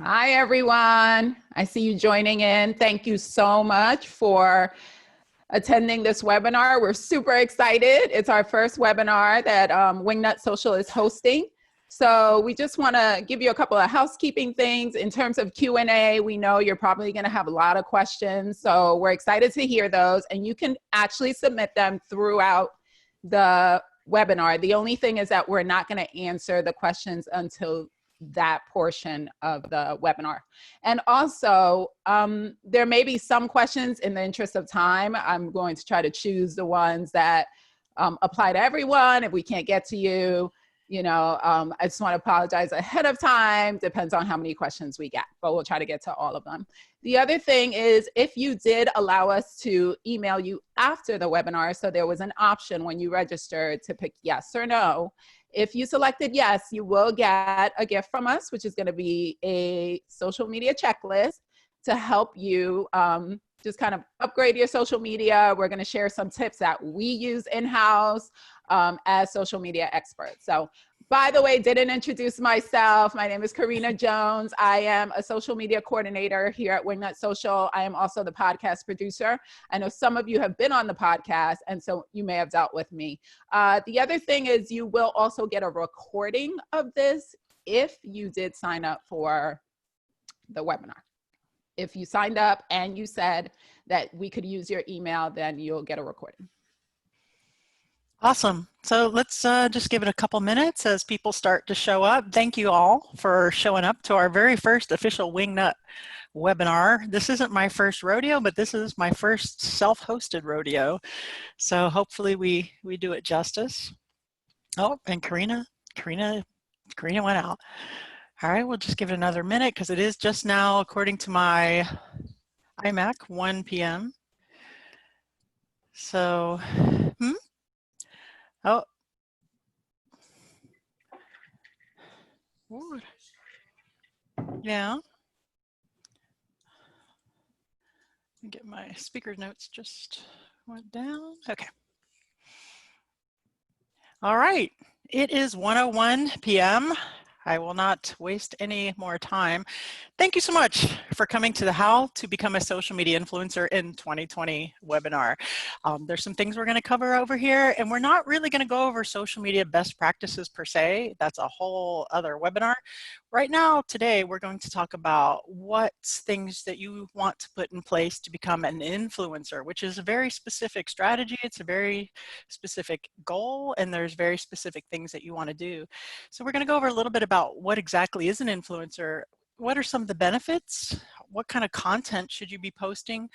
Hi, everyone. I see you joining in. Thank you so much for attending this webinar. We're super excited. It's our first webinar that Wingnut Social is hosting. So we just want to give you a couple of housekeeping things in terms of Q&A. We know you're probably going to have a lot of questions, so we're excited to hear those. And you can actually submit them throughout the webinar. The only thing is that we're not going to answer the questions until that portion of the webinar. And also, there may be some questions. In the interest of time, I'm going to try to choose the ones that apply to everyone. If we can't get to you, I just want to apologize ahead of time. Depends on how many questions we get, but we'll try to get to all of them. The other thing is, if you did allow us to email you after the webinar, so there was an option when you registered to pick yes or no. If you selected yes, you will get a gift from us, which is going to be a social media checklist to help you just kind of upgrade your social media. We're going to share some tips that we use in-house as social media experts. So, by the way, didn't introduce myself. My name is Karina Jones. I am a social media coordinator here at Wingnut Social. I am also the podcast producer. I know some of you have been on the podcast, and so you may have dealt with me. The other thing is you will also get a recording of this if you did sign up for the webinar. If you signed up and you said that we could use your email, then you'll get a recording. Awesome. So let's just give it a couple minutes as people start to show up. Thank you all for showing up to our very first official Wingnut webinar. This isn't my first rodeo, but this is my first self-hosted rodeo. So hopefully we do it justice. Oh, and Karina went out. All right, we'll just give it another minute because it is just now, according to my iMac, 1 p.m. So, oh. Ooh. Yeah. Get my speaker notes just went down. Okay. All right. It is 1:01 p.m. I will not waste any more time. Thank you so much for coming to the How to Become a Social Media Influencer in 2020 webinar. There's some things we're going to cover over here, and we're not really going to go over social media best practices per se. That's a whole other webinar. Right now, today, we're going to talk about what things that you want to put in place to become an influencer, which is a very specific strategy. It's a very specific goal, and there's very specific things that you want to do. So we're going to go over a little bit about what exactly is an influencer. What are some of the benefits? What kind of content should you be posting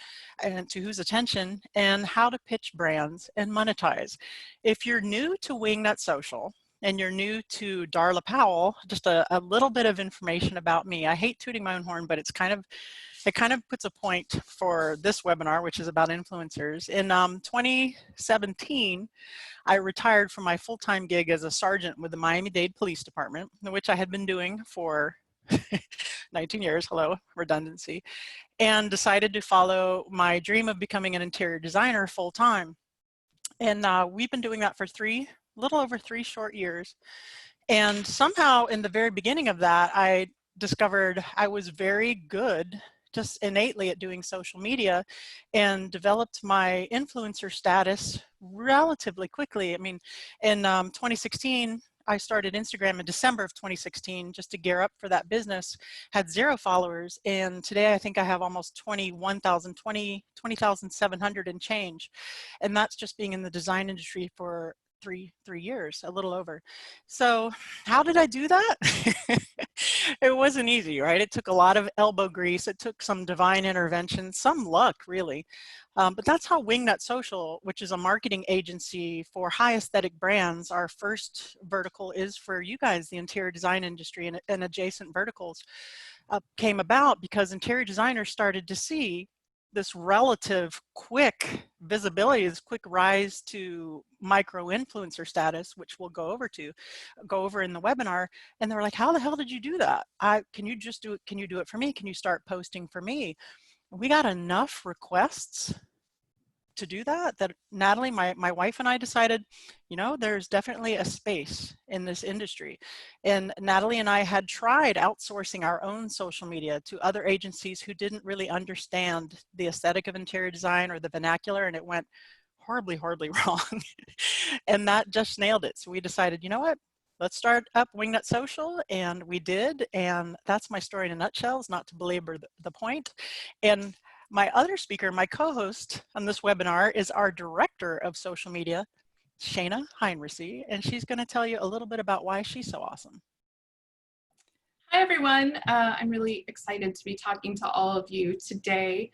and to whose attention, and how to pitch brands and monetize? If you're new to Wingnut Social and you're new to DARLA POWELL, just a little bit of information about me. I hate tooting my own horn, but it kind of puts a point for this webinar, which is about influencers. In 2017, I retired from my full-time gig as a sergeant with the Miami-Dade Police Department, which I had been doing for 19 years, hello, redundancy, and decided to follow my dream of becoming an interior designer full-time. And we've been doing that for little over 3 short years. And somehow in the very beginning of that, I discovered I was very good just innately at doing social media and developed my influencer status relatively quickly. I mean, in 2016, I started Instagram in December of 2016 just to gear up for that business, had 0 followers, and today I think I have almost 20,700 and change. And that's just being in the design industry for three years, a little over. So how did I do that? It wasn't easy, right? It took a lot of elbow grease. It took some divine intervention, some luck, really. But that's how Wingnut Social, which is a marketing agency for high aesthetic brands, our first vertical is for you guys, the interior design industry and adjacent verticals, came about because interior designers started to see this relative quick visibility, this quick rise to micro influencer status, which we'll go over in the webinar. And they were like, how the hell did you do that? Can you just do it? Can you do it for me? Can you start posting for me? We got enough requests to do that, that Natalie, my wife and I decided, you know, there's definitely a space in this industry. And Natalie and I had tried outsourcing our own social media to other agencies who didn't really understand the aesthetic of interior design or the vernacular, and it went horribly, horribly wrong. And that just nailed it. So we decided, you know what? Let's start up Wingnut Social, and we did, and that's my story in a nutshell, is not to belabor the point. And my other speaker, my co-host on this webinar, is our director of social media, Shayna Heinrichsey, and she's going to tell you a little bit about why she's so awesome. Hi everyone, I'm really excited to be talking to all of you today.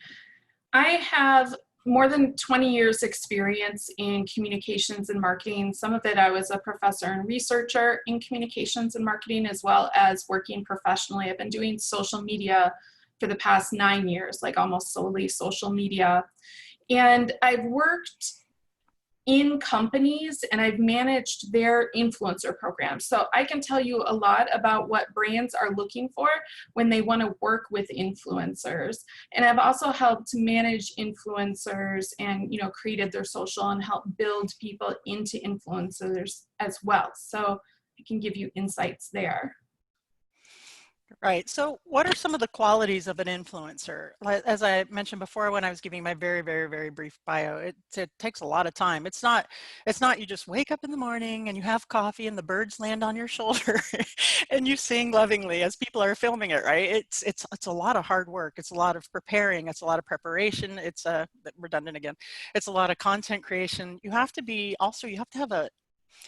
I have more than 20 years experience in communications and marketing. Some of it I was a professor and researcher in communications and marketing, as well as working professionally. I've been doing social media for the past 9 years, like almost solely social media. And I've worked in companies and I've managed their influencer programs. So I can tell you a lot about what brands are looking for when they want to work with influencers. And I've also helped manage influencers and, you know, created their social and helped build people into influencers as well. So I can give you insights there. Right. So what are some of the qualities of an influencer? As I mentioned before, when I was giving my very, very, very brief bio, it takes a lot of time. It's not you just wake up in the morning and you have coffee and the birds land on your shoulder and you sing lovingly as people are filming it, right? It's a lot of hard work. It's a lot of preparing. It's a lot of preparation. It's redundant again. It's a lot of content creation. You have to have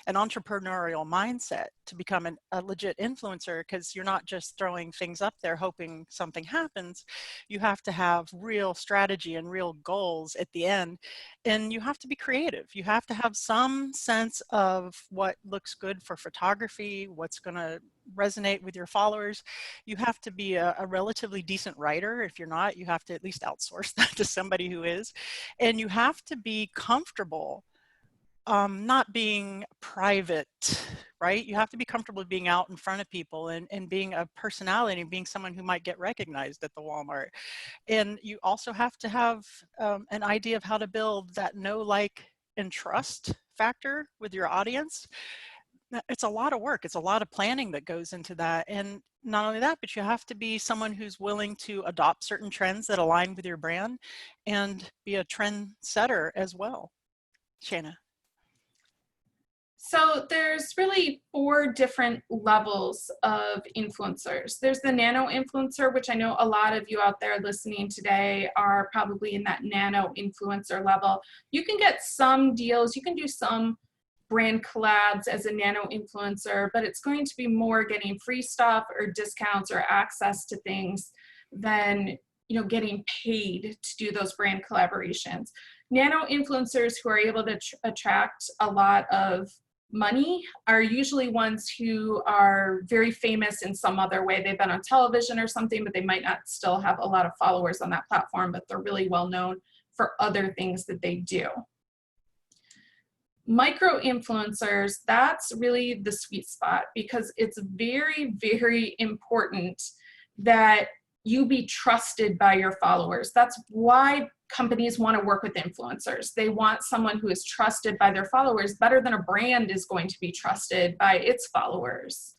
an entrepreneurial mindset to become a legit influencer, because you're not just throwing things up there hoping something happens. You have to have real strategy and real goals at the end, and you have to be creative. You have to have some sense of what looks good for photography, what's going to resonate with your followers. You have to be a relatively decent writer. If you're not, you have to at least outsource that to somebody who is, and you have to be comfortable not being private, right? You have to be comfortable being out in front of people and being a personality and being someone who might get recognized at the Walmart. And you also have to have an idea of how to build that know, like, and trust factor with your audience. It's a lot of work. It's a lot of planning that goes into that. And not only that, but you have to be someone who's willing to adopt certain trends that align with your brand and be a trend setter as well. Shayna. So there's really 4 different levels of influencers. There's the nano influencer, which I know a lot of you out there listening today are probably in that nano influencer level. You can get some deals, you can do some brand collabs as a nano influencer, but it's going to be more getting free stuff or discounts or access to things than, you know, getting paid to do those brand collaborations. Nano influencers who are able to attract a lot of money are usually ones who are very famous in some other way. They've been on television or something, but they might not still have a lot of followers on that platform, but they're really well known for other things that they do. Micro influencers, that's really the sweet spot, because it's very, very important that you be trusted by your followers. That's why companies want to work with influencers. They want someone who is trusted by their followers better than a brand is going to be trusted by its followers.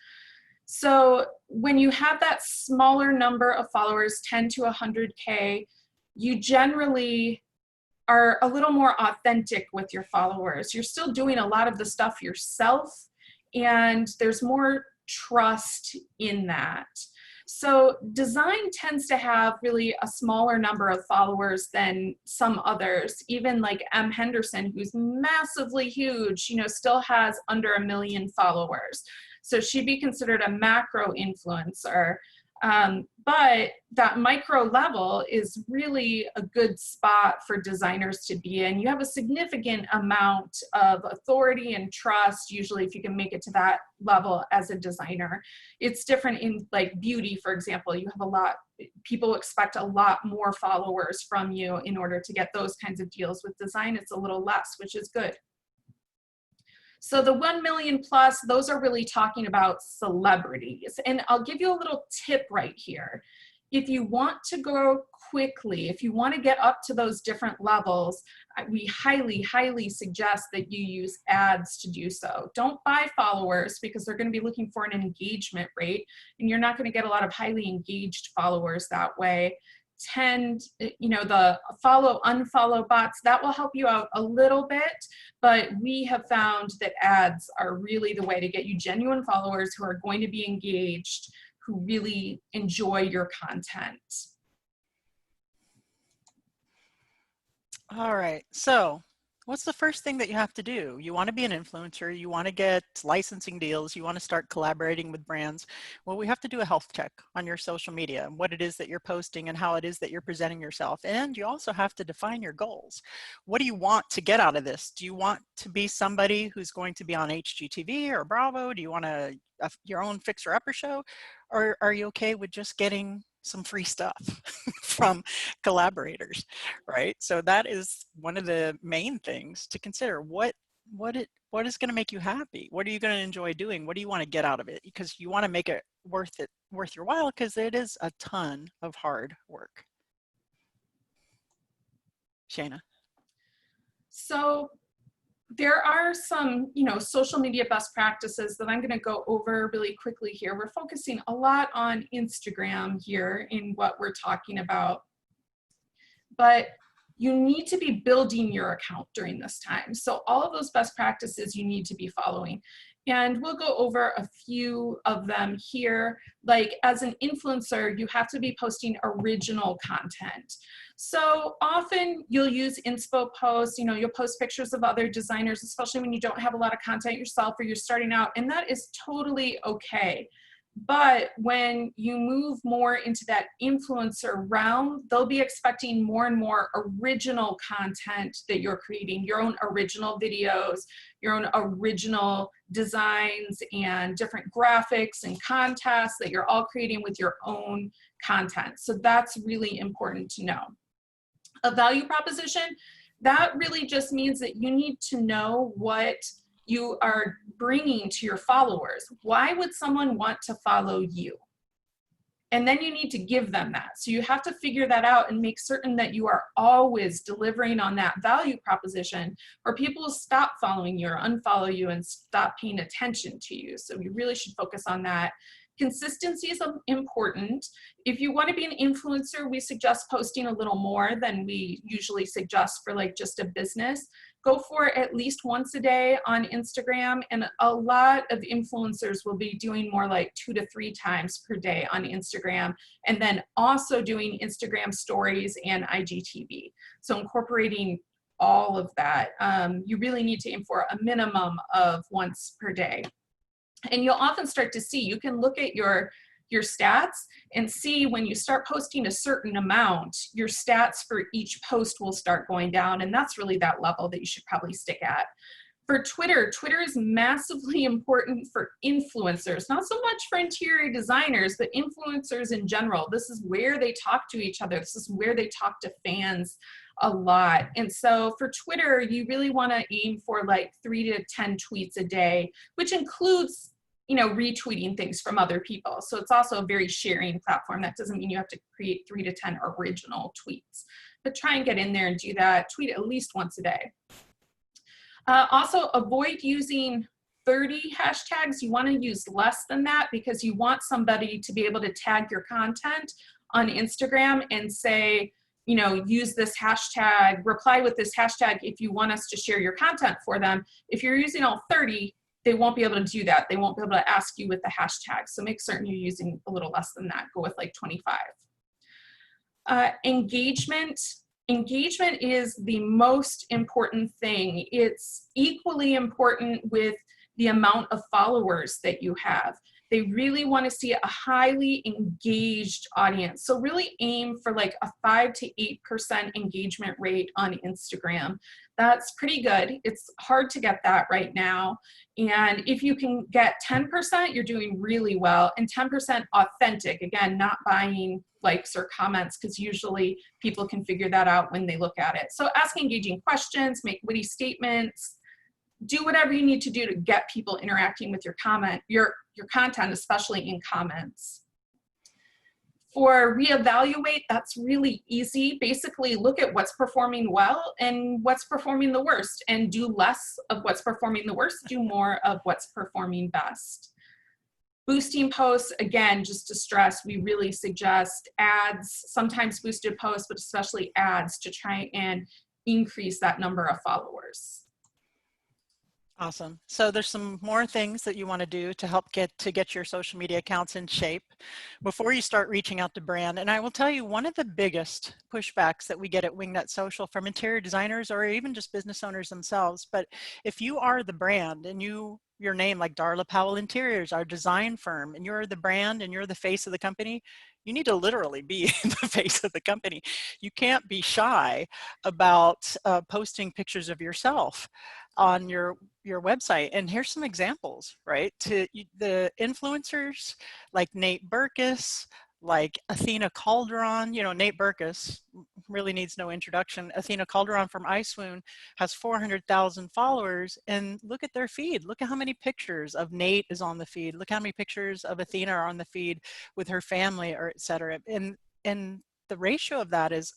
So when you have that smaller number of followers, 10 to 100K, you generally are a little more authentic with your followers. You're still doing a lot of the stuff yourself, and there's more trust in that. So design tends to have really a smaller number of followers than some others. Even like M. Henderson, who's massively huge, you know, still has under 1 million followers. So she'd be considered a macro influencer. But that micro level is really a good spot for designers to be in. You have a significant amount of authority and trust, usually, if you can make it to that level as a designer. It's different in like beauty, for example. You have people expect a lot more followers from you in order to get those kinds of deals. With design, it's a little less, which is good. So the 1 million plus, those are really talking about celebrities. And I'll give you a little tip right here. If you want to go quickly, if you want to get up to those different levels, we highly, highly suggest that you use ads to do so. Don't buy followers because they're going to be looking for an engagement rate, and you're not going to get a lot of highly engaged followers that way. The follow, unfollow bots, that will help you out a little bit, but we have found that ads are really the way to get you genuine followers who are going to be engaged, who really enjoy your content. All right, so what's the first thing that you have to do? You want to be an influencer, you want to get licensing deals, you want to start collaborating with brands. Well, we have to do a health check on your social media, what it is that you're posting and how it is that you're presenting yourself. And you also have to define your goals. What do you want to get out of this? Do you want to be somebody who's going to be on HGTV or Bravo? Do you want your own Fixer Upper show? Or are you okay with just getting some free stuff from collaborators, right? So that is one of the main things to consider. What is going to make you happy? What are you going to enjoy doing? What do you want to get out of it? Because you want to make it worth your while, because it is a ton of hard work. Shayna. So there are some, social media best practices that I'm going to go over really quickly here. We're focusing a lot on Instagram here in what we're talking about, but you need to be building your account during this time. So all of those best practices you need to be following. And we'll go over a few of them here. Like, as an influencer, you have to be posting original content. So often you'll use inspo posts, you'll post pictures of other designers, especially when you don't have a lot of content yourself or you're starting out, and that is totally okay. But when you move more into that influencer realm, they'll be expecting more and more original content that you're creating, your own original videos, your own original designs and different graphics and contests that you're all creating with your own content. So that's really important to know. A value proposition, that really just means that you need to know what you are bringing to your followers. Why would someone want to follow you? And then you need to give them that. So you have to figure that out and make certain that you are always delivering on that value proposition, or people will stop following you or unfollow you and stop paying attention to you. So you really should focus on that. Consistency is important. If you want to be an influencer, we suggest posting a little more than we usually suggest for like just a business. Go for at least once a day on Instagram, and a lot of influencers will be doing more like 2 to 3 times per day on Instagram, and then also doing Instagram stories and IGTV. So incorporating all of that, you really need to aim for a minimum of once per day. And you'll often start to see, you can look at your stats and see when you start posting a certain amount, your stats for each post will start going down. And that's really that level that you should probably stick at. For Twitter, Twitter is massively important for influencers, not so much for interior designers, but influencers in general. This is where they talk to each other. This is where they talk to fans a lot. And so for Twitter, you really want to aim for like 3 to 10 tweets a day, which includes, retweeting things from other people. So it's also a very sharing platform. That doesn't mean you have to create 3 to 10 original tweets, but try and get in there and do that. Tweet at least once a day. Also, avoid using 30 hashtags. You want to use less than that, because you want somebody to be able to tag your content on Instagram and say, use this hashtag, reply with this hashtag if you want us to share your content for them. If you're using all 30, they won't be able to do that. They won't be able to ask you with the hashtag. So make certain you're using a little less than that. Go with like 25. Engagement. Engagement is the most important thing. It's equally important with the amount of followers that you have. They really want to see a highly engaged audience. So really aim for like a 5 to 8% engagement rate on Instagram. That's pretty good. It's hard to get that right now. And if you can get 10%, you're doing really well. And 10% authentic, again, not buying likes or comments, because usually people can figure that out when they look at it. So ask engaging questions, make witty statements, do whatever you need to do to get people interacting with your content, especially in comments. For reevaluate, that's really easy. Basically, look at what's performing well and what's performing the worst, and do less of what's performing the worst, do more of what's performing best. Boosting posts, again, just to stress, we really suggest ads, sometimes boosted posts, but especially ads, to try and increase that number of followers. Awesome. So there's some more things that you want to do to help get your social media accounts in shape before you start reaching out to brand. And I will tell you, one of the biggest pushbacks that we get at Wingnut Social from interior designers or even just business owners themselves, but if you are the brand and your name, like DARLA Powell Interiors, our design firm, and you're the brand and you're the face of the company, you need to literally be the face of the company. You can't be shy about posting pictures of yourself on your website. And here's some examples, right? To the influencers like Nate Burkus, like Athena Calderon. You know, Nate Burkus really needs no introduction. Athena Calderon from iSwoon has 400,000 followers, and look at their feed. Look at how many pictures of Nate is on the feed. Look how many pictures of Athena are on the feed with her family, or et cetera. And the ratio of that is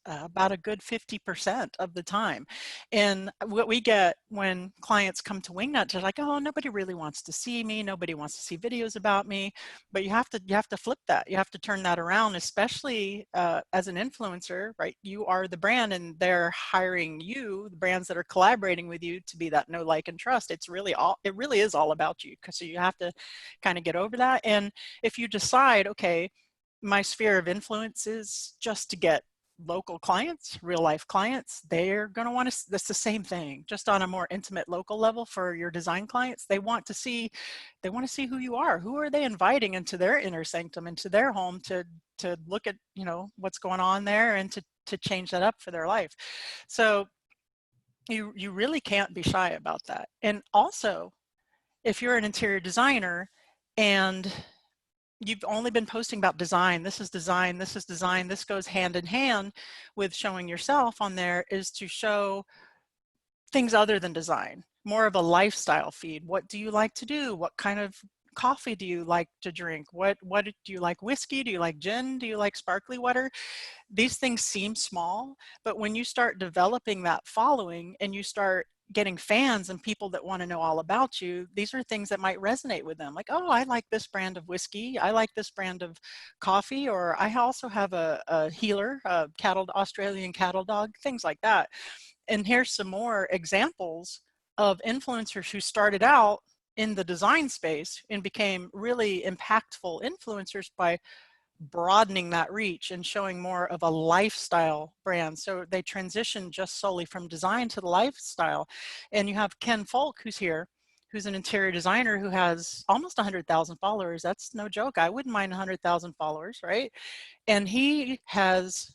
about a good 50% of the time. And what we get when clients come to Wingnut, they're like, oh, nobody really wants to see me. Nobody wants to see videos about me. But you have to flip that. You have to turn that around, especially as an influencer, right? You are the brand and they're hiring you, the brands that are collaborating with you, to be that know, like, and trust. It really is all about you. So you have to kind of get over that. And if you decide, okay, my sphere of influence is just to get local clients, real life clients, they're going to want to, that's the same thing, just on a more intimate local level. For your design clients, they want to see who you are. Who are they inviting into their inner sanctum, into their home, to look at, you know, what's going on there, and to change that up for their life. So you really can't be shy about that. And also, if you're an interior designer and you've only been posting about design, this is design, this is design, this goes hand in hand with showing yourself on there, is to show things other than design, more of a lifestyle feed. What do you like to do? What kind of coffee do you like to drink? What do you like? Whiskey? Do you like gin? Do you like sparkly water? These things seem small, but when you start developing that following and you start getting fans and people that want to know all about you, these are things that might resonate with them. Like, oh, I like this brand of whiskey. I like this brand of coffee. Or I also have a healer, a Australian cattle dog, things like that. And here's some more examples of influencers who started out in the design space and became really impactful influencers by broadening that reach and showing more of a lifestyle brand. So they transitioned just solely from design to the lifestyle. And you have Ken Folk, who's here, who's an interior designer who has almost 100,000 followers. That's no joke. I wouldn't mind 100,000 followers, right? And he has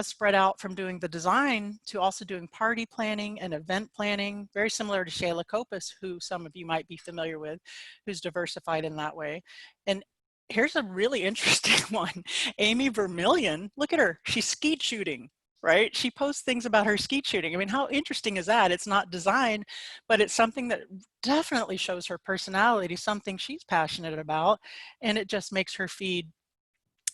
spread out from doing the design to also doing party planning and event planning, very similar to Shayla Kopis, who some of you might be familiar with, who's diversified in that way. And here's a really interesting one. Amy Vermillion, look at her. She's skeet shooting, right? She posts things about her skeet shooting. I mean, how interesting is that? It's not design, but it's something that definitely shows her personality, something she's passionate about. And it just makes her feed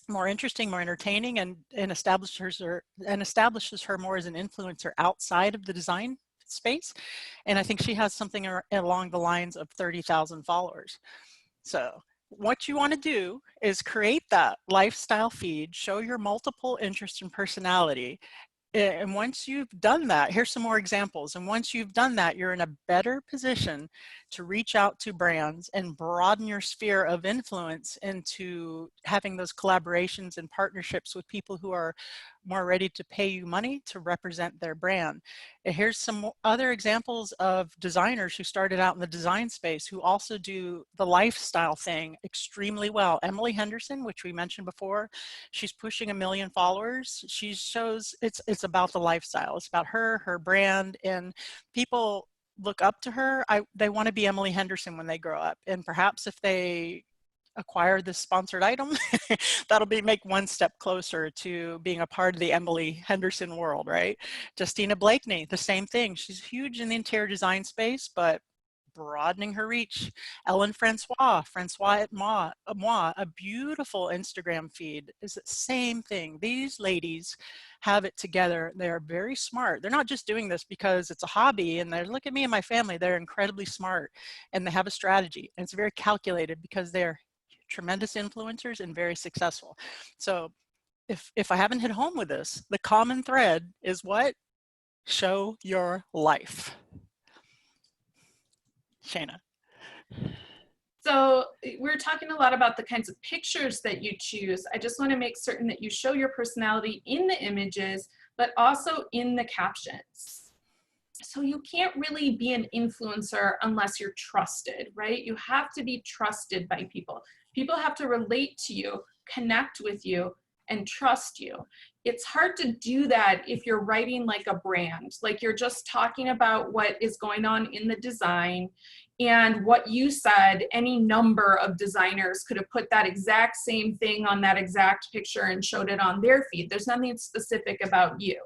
more interesting, more entertaining, and establishes her more as an influencer outside of the design space. And I think she has something along the lines of 30,000 followers. So what you want to do is create that lifestyle feed, show your multiple interests and personality. And once you've done that, here's some more examples. And once you've done that, you're in a better position to reach out to brands and broaden your sphere of influence into having those collaborations and partnerships with people who are more ready to pay you money to represent their brand. And here's some other examples of designers who started out in the design space who also do the lifestyle thing extremely well. Emily Henderson, which we mentioned before, she's pushing 1 million followers. She shows it's about the lifestyle. It's about her brand, and people look up to her. They want to be Emily Henderson when they grow up. And perhaps if they acquire this sponsored item, that'll make one step closer to being a part of the Emily Henderson world, right? Justina Blakeney, the same thing. She's huge in the interior design space, but broadening her reach. Ellen Francois at Moi, a beautiful Instagram feed, is the same thing. These ladies have it together. They're very smart. They're not just doing this because it's a hobby and they're, look at me and my family. They're incredibly smart and they have a strategy, and it's very calculated because they're tremendous influencers and very successful. So if I haven't hit home with this, the common thread is what? Show your life. Shayna. So we're talking a lot about the kinds of pictures that you choose. I just want to make certain that you show your personality in the images, but also in the captions. So you can't really be an influencer unless you're trusted, right? You have to be trusted by people. People have to relate to you, connect with you, and trust you. It's hard to do that if you're writing like a brand, like you're just talking about what is going on in the design, and what you said, any number of designers could have put that exact same thing on that exact picture and showed it on their feed. There's nothing specific about you.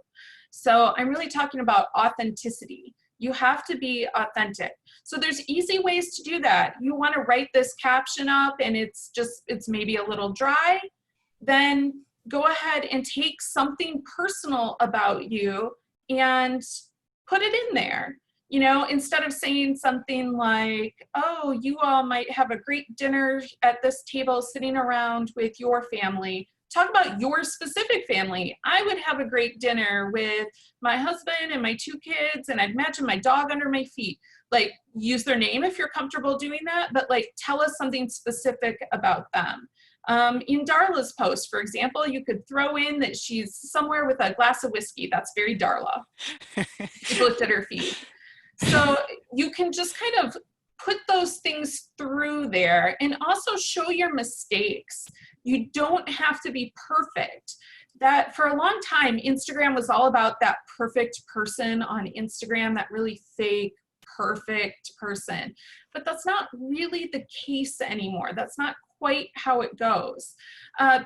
So I'm really talking about authenticity. You have to be authentic. So there's easy ways to do that. You want to write this caption up and it's maybe a little dry, then go ahead and take something personal about you and put it in there. You know, instead of saying something like, oh, you all might have a great dinner at this table sitting around with your family, talk about your specific family. I would have a great dinner with my husband and my 2 kids, and I'd imagine my dog under my feet. Like, use their name if you're comfortable doing that, but like, tell us something specific about them. In Darla's post, for example, you could throw in that she's somewhere with a glass of whiskey. That's very Darla. You looked at her feed. So you can just kind of put those things through there, and also show your mistakes. You don't have to be perfect. That for a long time, Instagram was all about that perfect person on Instagram, that really fake, perfect person. But that's not really the case anymore. That's not quite how it goes.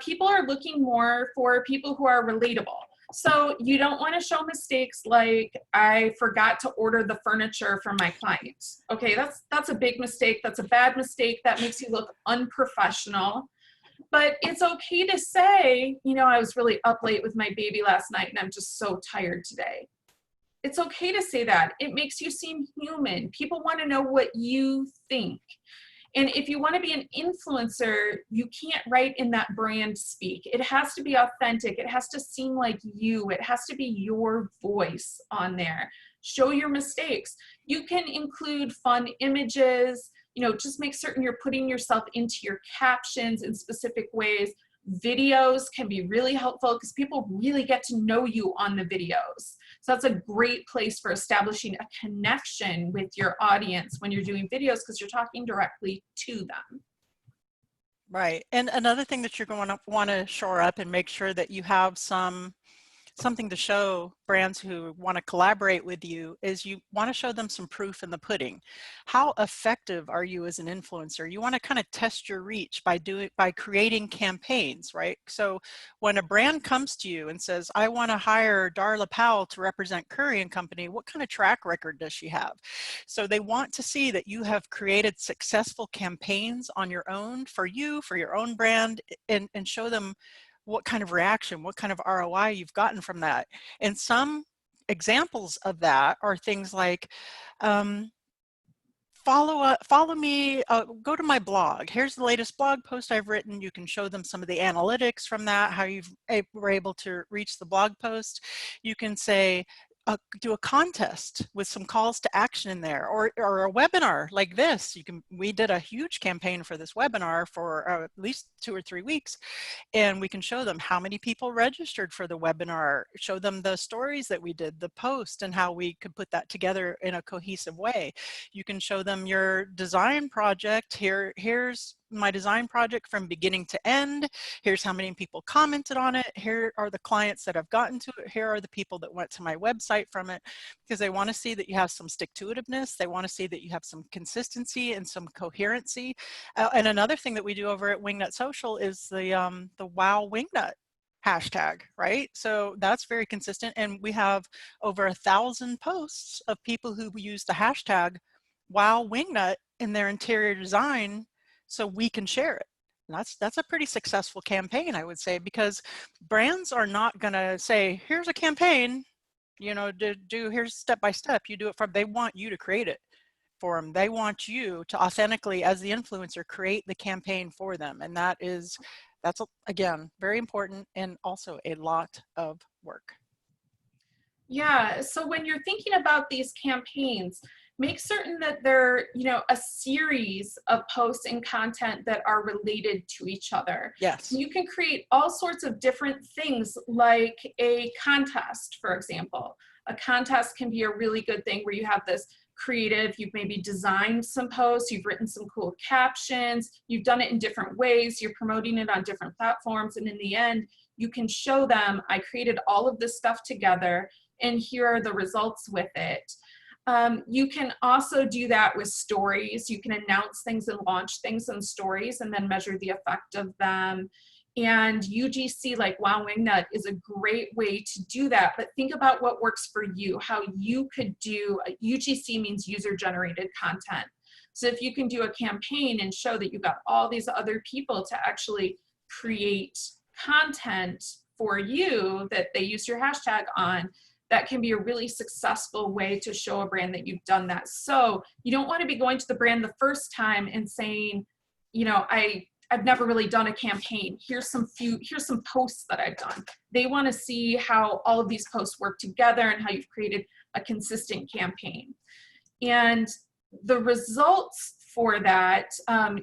People are looking more for people who are relatable. So you don't want to show mistakes like, I forgot to order the furniture for my client. Okay, that's a big mistake. That's a bad mistake. That makes you look unprofessional. But it's okay to say, you know, I was really up late with my baby last night and I'm just so tired today. It's okay to say that. It makes you seem human. People want to know what you think. And if you want to be an influencer, you can't write in that brand speak. It has to be authentic. It has to seem like you. It has to be your voice on there. Show your mistakes. You can include fun images. You know, just make certain you're putting yourself into your captions in specific ways. Videos can be really helpful because people really get to know you on the videos. So that's a great place for establishing a connection with your audience when you're doing videos, because you're talking directly to them. Right. And another thing that you're going to want to shore up and make sure that you have something to show brands who want to collaborate with you is you want to show them some proof in the pudding. How effective are you as an influencer? You want to kind of test your reach by creating campaigns, right? So when a brand comes to you and says, I want to hire Darla Powell to represent Curry & Company, what kind of track record does she have? So they want to see that you have created successful campaigns on your own, for your own brand, and show them what kind of reaction, what kind of ROI you've gotten from that. And some examples of that are things like, follow me, go to my blog. Here's the latest blog post I've written. You can show them some of the analytics from that, how you were able to reach the blog post. You can say, do a contest with some calls to action in there, or a webinar like this. We did a huge campaign for this webinar for at least 2 or 3 weeks, and we can show them how many people registered for the webinar, show them the stories that we did, the post, and how we could put that together in a cohesive way. You can show them your design project. Here's my design project from beginning to end. Here's how many people commented on it. Here are the clients that have gotten to it. Here are the people that went to my website from it, because they want to see that you have some stick-to-itiveness. They want to see that you have some consistency and some coherency. And another thing that we do over at Wingnut Social is the Wow Wingnut hashtag, right? So that's very consistent. And we have over 1,000 posts of people who use the hashtag wow Wingnut in their interior design so we can share it. And that's a pretty successful campaign, I would say, because brands are not going to say, here's a campaign, you know, do here's step by step, you do it from, they want you to create it for them. They want you to authentically, as the influencer, create the campaign for them. And that's again, very important and also a lot of work. Yeah, so when you're thinking about these campaigns, make certain that they're, you know, a series of posts and content that are related to each other. Yes. You can create all sorts of different things, like a contest, for example. A contest can be a really good thing where you have this creative, you've maybe designed some posts, you've written some cool captions, you've done it in different ways, you're promoting it on different platforms, and in the end, you can show them, I created all of this stuff together, and here are the results with it. You can also do that with stories. You can announce things and launch things in stories and then measure the effect of them. And UGC, like Wow Wingnut, is a great way to do that. But think about what works for you, how you could do, UGC means user-generated content. So if you can do a campaign and show that you've got all these other people to actually create content for you that they use your hashtag on, that can be a really successful way to show a brand that you've done that. So you don't want to be going to the brand the first time and saying, you know, I've never really done a campaign. Here's some posts that I've done. They want to see how all of these posts work together and how you've created a consistent campaign. And the results for that,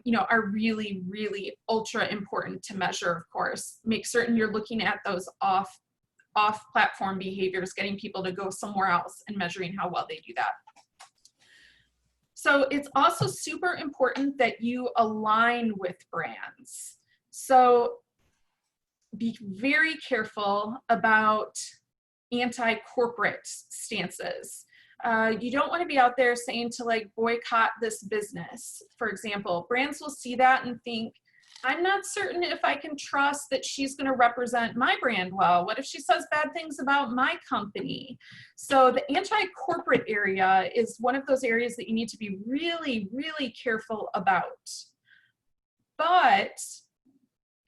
you know, are really, really ultra important to measure, of course. Make certain you're looking at those off-platform behaviors, getting people to go somewhere else and measuring how well they do that. So it's also super important that you align with brands. So be very careful about anti-corporate stances. You don't want to be out there saying to like boycott this business, for example. Brands will see that and think, I'm not certain if I can trust that she's going to represent my brand well. What if she says bad things about my company? So the anti-corporate area is one of those areas that you need to be really, really careful about. But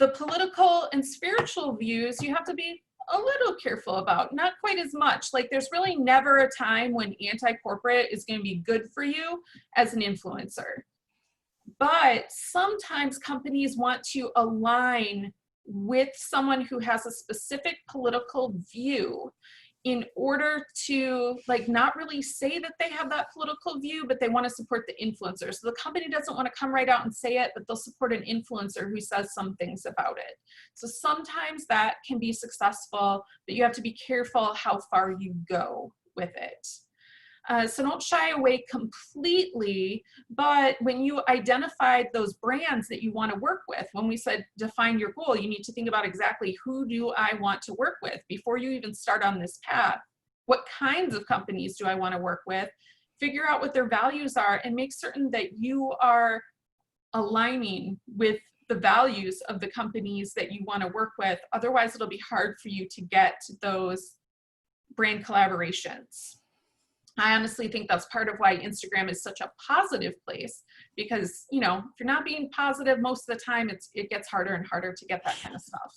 the political and spiritual views, you have to be a little careful about, not quite as much. Like there's really never a time when anti-corporate is going to be good for you as an influencer. But sometimes companies want to align with someone who has a specific political view in order to like not really say that they have that political view, but they want to support the influencer. So the company doesn't want to come right out and say it, but they'll support an influencer who says some things about it. So sometimes that can be successful, but you have to be careful how far you go with it. So don't shy away completely, but when you identified those brands that you want to work with, when we said define your goal, you need to think about exactly who do I want to work with before you even start on this path. What kinds of companies do I want to work with? Figure out what their values are and make certain that you are aligning with the values of the companies that you want to work with. Otherwise, it'll be hard for you to get those brand collaborations. I honestly think that's part of why Instagram is such a positive place, because, you know, if you're not being positive most of the time, it gets harder and harder to get that kind of stuff.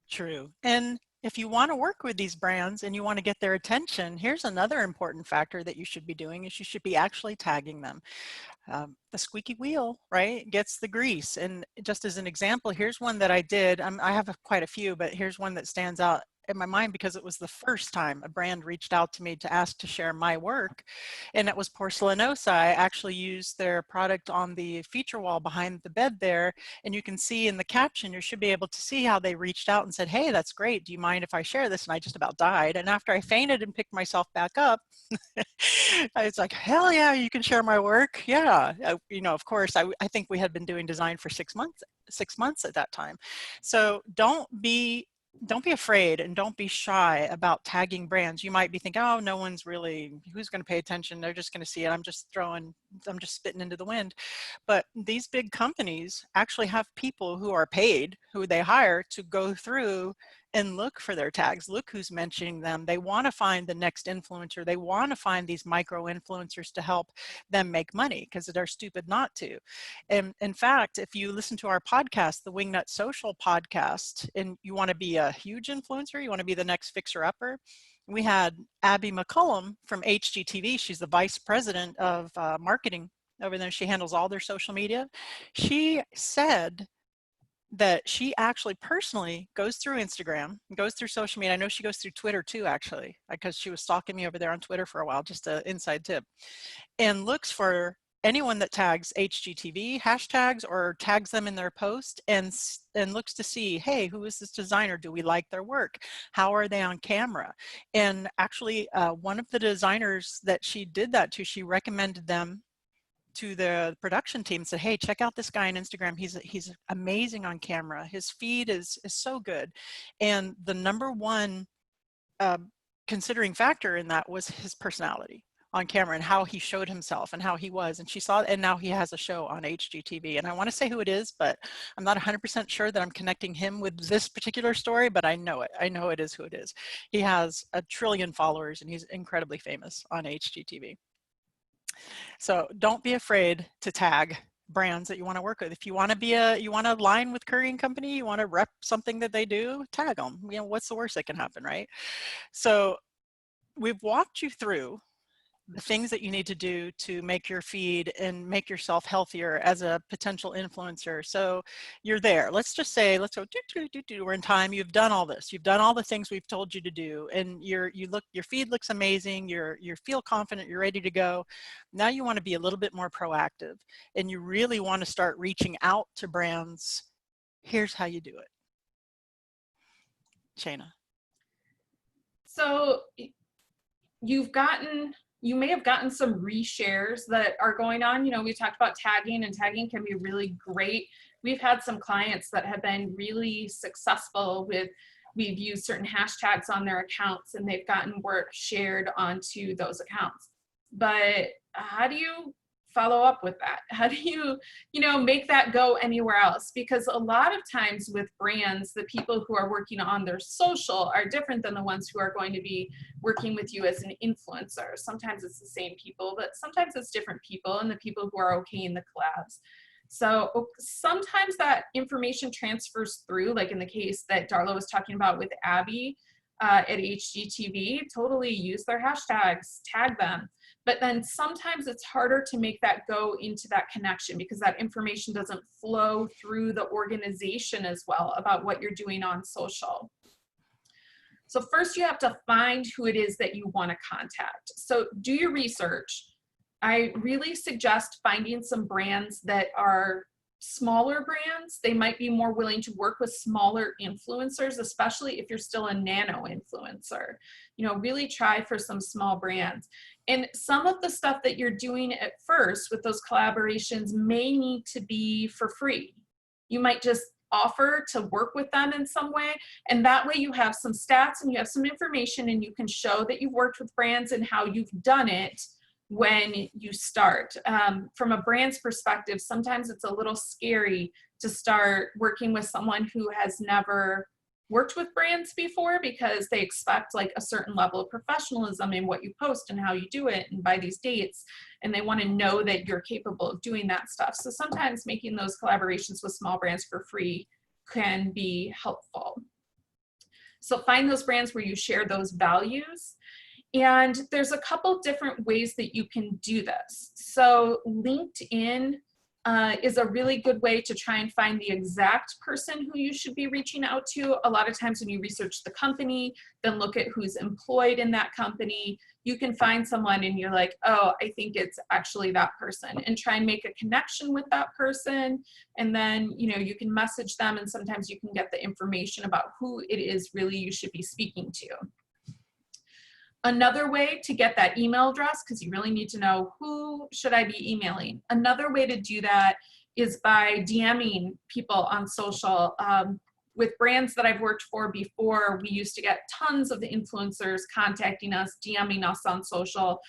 True. And if you want to work with these brands and you want to get their attention, here's another important factor that you should be doing is you should be actually tagging them. The squeaky wheel, right, gets the grease. And just as an example, here's one that I did. I have quite a few, but here's one that stands out in my mind because it was the first time a brand reached out to me to ask to share my work, and it was Porcelanosa. I actually used their product on the feature wall behind the bed there, and you can see in the caption, you should be able to see how they reached out and said, hey, that's great, do you mind if I share this? And I just about died, and after I fainted and picked myself back up, I was like, hell yeah, you can share my work. Yeah, you know, of course, I think we had been doing design for 6 months at that time. So don't be afraid and don't be shy about tagging brands. You might be thinking, oh, no one's really, who's going to pay attention? They're just going to see it. I'm just spitting into the wind. But these big companies actually have people who are paid, who they hire to go through and look for their tags. Look who's mentioning them. They want to find the next influencer. They want to find these micro influencers to help them make money, because they're stupid not to. And in fact, if you listen to our podcast, the Wingnut Social podcast, and you want to be a huge influencer, you want to be the next fixer-upper, we had Abby McCullum from HGTV. She's the vice president of marketing over there. She handles all their social media. She said that she actually personally goes through Instagram, goes through social media. I know she goes through Twitter too, actually, because she was stalking me over there on Twitter for a while, just an inside tip, and looks for anyone that tags HGTV hashtags or tags them in their post, and looks to see, hey, who is this designer? Do we like their work? How are they on camera? And actually, one of the designers that she did that to, she recommended them to the production team and said, hey, check out this guy on Instagram. He's amazing on camera. His feed is so good. And the number one considering factor in that was his personality on camera and how he showed himself and how he was. And she saw it, and now he has a show on HGTV. And I want to say who it is, but I'm not 100% sure that I'm connecting him with this particular story, but I know it. I know it is who it is. He has 1 trillion followers, and he's incredibly famous on HGTV. So don't be afraid to tag brands that you want to work with. If you want to you want to align with Curry and Company, you want to rep something that they do, tag them. You know, what's the worst that can happen, right? So we've walked you through the things that you need to do to make your feed and make yourself healthier as a potential influencer. So you're there. Let's just say, let's go, we're in time. You've done all this. You've done all the things we've told you to do, and your feed looks amazing. You feel confident. You're ready to go. Now you want to be a little bit more proactive, and you really want to start reaching out to brands. Here's how you do it. Shayna. So you may have gotten some reshares that are going on. You know, we talked about tagging, and tagging can be really great. We've had some clients that have been really successful with, we've used certain hashtags on their accounts, and they've gotten work shared onto those accounts. But how do you follow up with that? How do you make that go anywhere else? Because a lot of times with brands, the people who are working on their social are different than the ones who are going to be working with you as an influencer. Sometimes it's the same people, but sometimes it's different people, and the people who are okay in the collabs. So sometimes that information transfers through, like in the case that Darla was talking about with Abby at HGTV, totally use their hashtags, tag them. But then sometimes it's harder to make that go into that connection, because that information doesn't flow through the organization as well about what you're doing on social. So first you have to find who it is that you want to contact. So do your research. I really suggest finding some brands that are smaller brands. They might be more willing to work with smaller influencers, especially if you're still a nano influencer. You know, really try for some small brands. And some of the stuff that you're doing at first with those collaborations may need to be for free. You might just offer to work with them in some way, and that way you have some stats and you have some information, and you can show that you've worked with brands and how you've done it when you start. From a brand's perspective, sometimes it's a little scary to start working with someone who has never worked with brands before, because they expect like a certain level of professionalism in what you post and how you do it and by these dates, and they want to know that you're capable of doing that stuff. So sometimes making those collaborations with small brands for free can be helpful. So find those brands where you share those values. And there's a couple different ways that you can do this. So LinkedIn is a really good way to try and find the exact person who you should be reaching out to. A lot of times when you research the company, then look at who's employed in that company, you can find someone and you're like, oh, I think it's actually that person, and try and make a connection with that person. And then, you can message them, and sometimes you can get the information about who it is really you should be speaking to. Another way to get that email address, because you really need to know who should I be emailing. Another way to do that is by DMing people on social. With brands that I've worked for before, we used to get tons of the influencers contacting us, DMing us on social.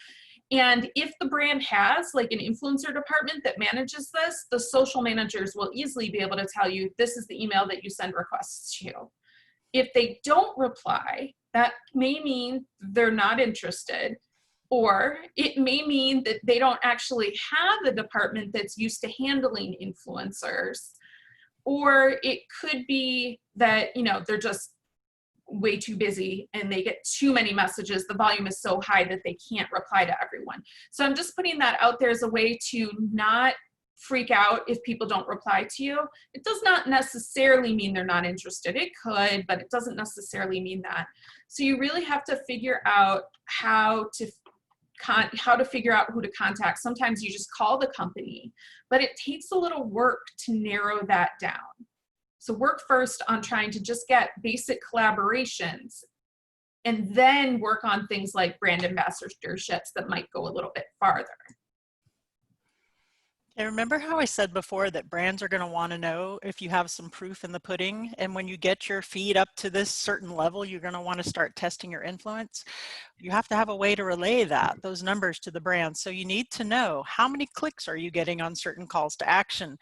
And if the brand has like an influencer department that manages this, the social managers will easily be able to tell you, this is the email that you send requests to. If they don't reply, that may mean they're not interested, or it may mean that they don't actually have a department that's used to handling influencers, or it could be that, you know, they're just way too busy and they get too many messages. The volume is so high that they can't reply to everyone. So I'm just putting that out there as a way to not freak out if people don't reply to you. It does not necessarily mean they're not interested. It could, but it doesn't necessarily mean that. So you really have to figure out how to figure out who to contact. Sometimes you just call the company, but it takes a little work to narrow that down. So work first on trying to just get basic collaborations, and then work on things like brand ambassadorships that might go a little bit farther. And remember how I said before that brands are going to want to know if you have some proof in the pudding, and when you get your feed up to this certain level, you're going to want to start testing your influence. You have to have a way to relay those numbers to the brand. So you need to know, how many clicks are you getting on certain calls to action?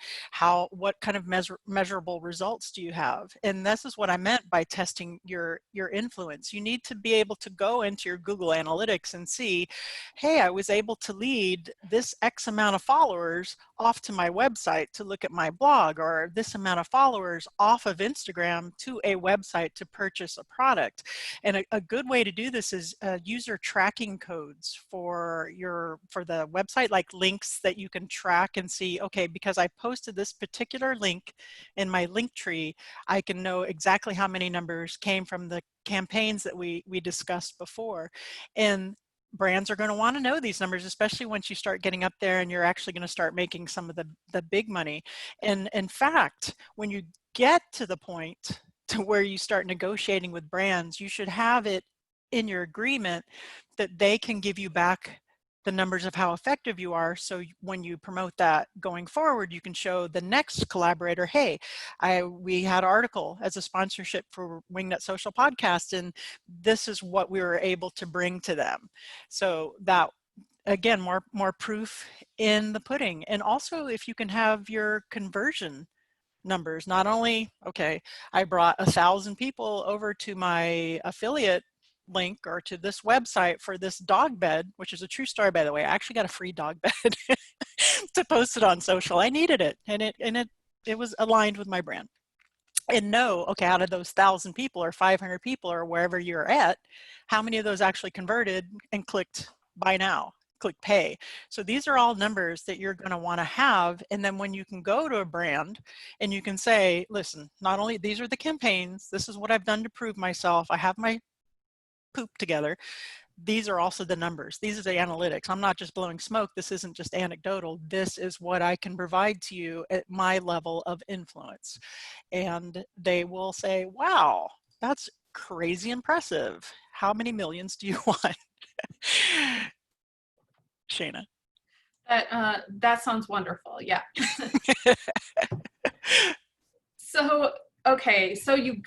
What kind of measurable results do you have? And this is what I meant by testing your influence. You need to be able to go into your Google Analytics and see, hey, I was able to lead this X amount of followers off to my website to look at my blog, or this amount of followers off of Instagram to a website to purchase a product. And a good way to do this is user tracking codes for the website, like links that you can track and see, okay, because I posted this particular link in my link tree, I can know exactly how many numbers came from the campaigns that we discussed before. And brands are going to want to know these numbers, especially once you start getting up there and you're actually going to start making some of the big money. And in fact, when you get to the point to where you start negotiating with brands, you should have it in your agreement that they can give you back the numbers of how effective you are. So when you promote that going forward, you can show the next collaborator, hey, we had an article as a sponsorship for Wingnut Social Podcast, and this is what we were able to bring to them. So that, again, more proof in the pudding. And also, if you can have your conversion numbers, not only, okay, I brought 1,000 people over to my affiliate link or to this website for this dog bed, which is a true story, by the way. I actually got a free dog bed to post it on social. I needed it, and it was aligned with my brand. And know, okay, out of those 1,000 people or 500 people or wherever you're at, how many of those actually converted and clicked buy now, click pay. So these are all numbers that you're going to want to have. And then when you can go to a brand and you can say, listen, not only these are the campaigns, this is what I've done to prove myself, I have my poop together, these are also the numbers. These are the analytics. I'm not just blowing smoke. This isn't just anecdotal. This is what I can provide to you at my level of influence. And they will say, wow, that's crazy impressive. How many millions do you want? Shayna. That sounds wonderful. Yeah. So, okay, so you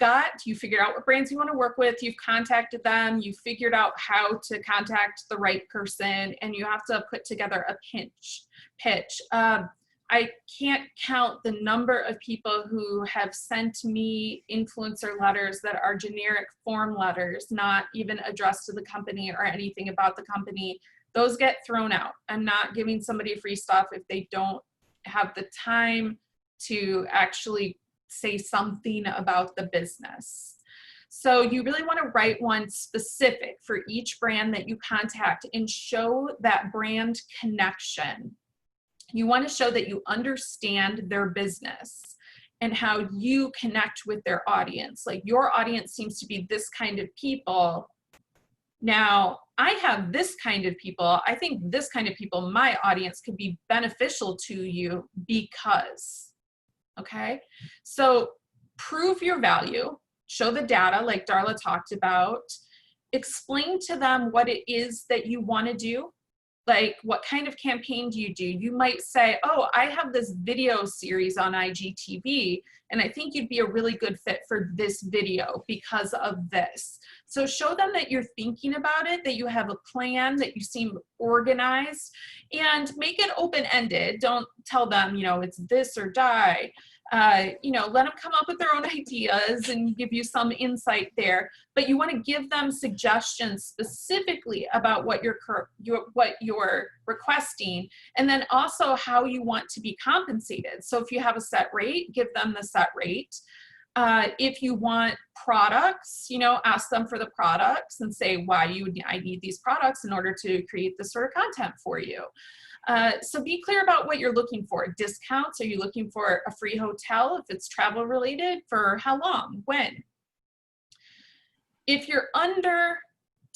figured out what brands you want to work with, you've contacted them, you figured out how to contact the right person, and you have to put together a pitch. I can't count the number of people who have sent me influencer letters that are generic form letters, not even addressed to the company or anything about the company. Those get thrown out. I'm not giving somebody free stuff if they don't have the time to actually say something about the business. So you really want to write one specific for each brand that you contact and show that brand connection. You want to show that you understand their business and how you connect with their audience. Like, your audience seems to be this kind of people. Now, I have this kind of people. I think this kind of people, my audience, could be beneficial to you because. Okay, so prove your value, show the data like Darla talked about, explain to them what it is that you want to do. Like, what kind of campaign do? You might say, oh, I have this video series on IGTV, and I think you'd be a really good fit for this video because of this. So show them that you're thinking about it, that you have a plan, that you seem organized, and make it open-ended. Don't tell them, you know, it's this or die. You know, let them come up with their own ideas and give you some insight there, but you want to give them suggestions specifically about what you're requesting, and then also how you want to be compensated. So if you have a set rate, give them the set rate. If you want products, you know, ask them for the products and say why I need these products in order to create this sort of content for you. So be clear about what you're looking for. Discounts, are you looking for a free hotel if it's travel related? For how long? When? If you're under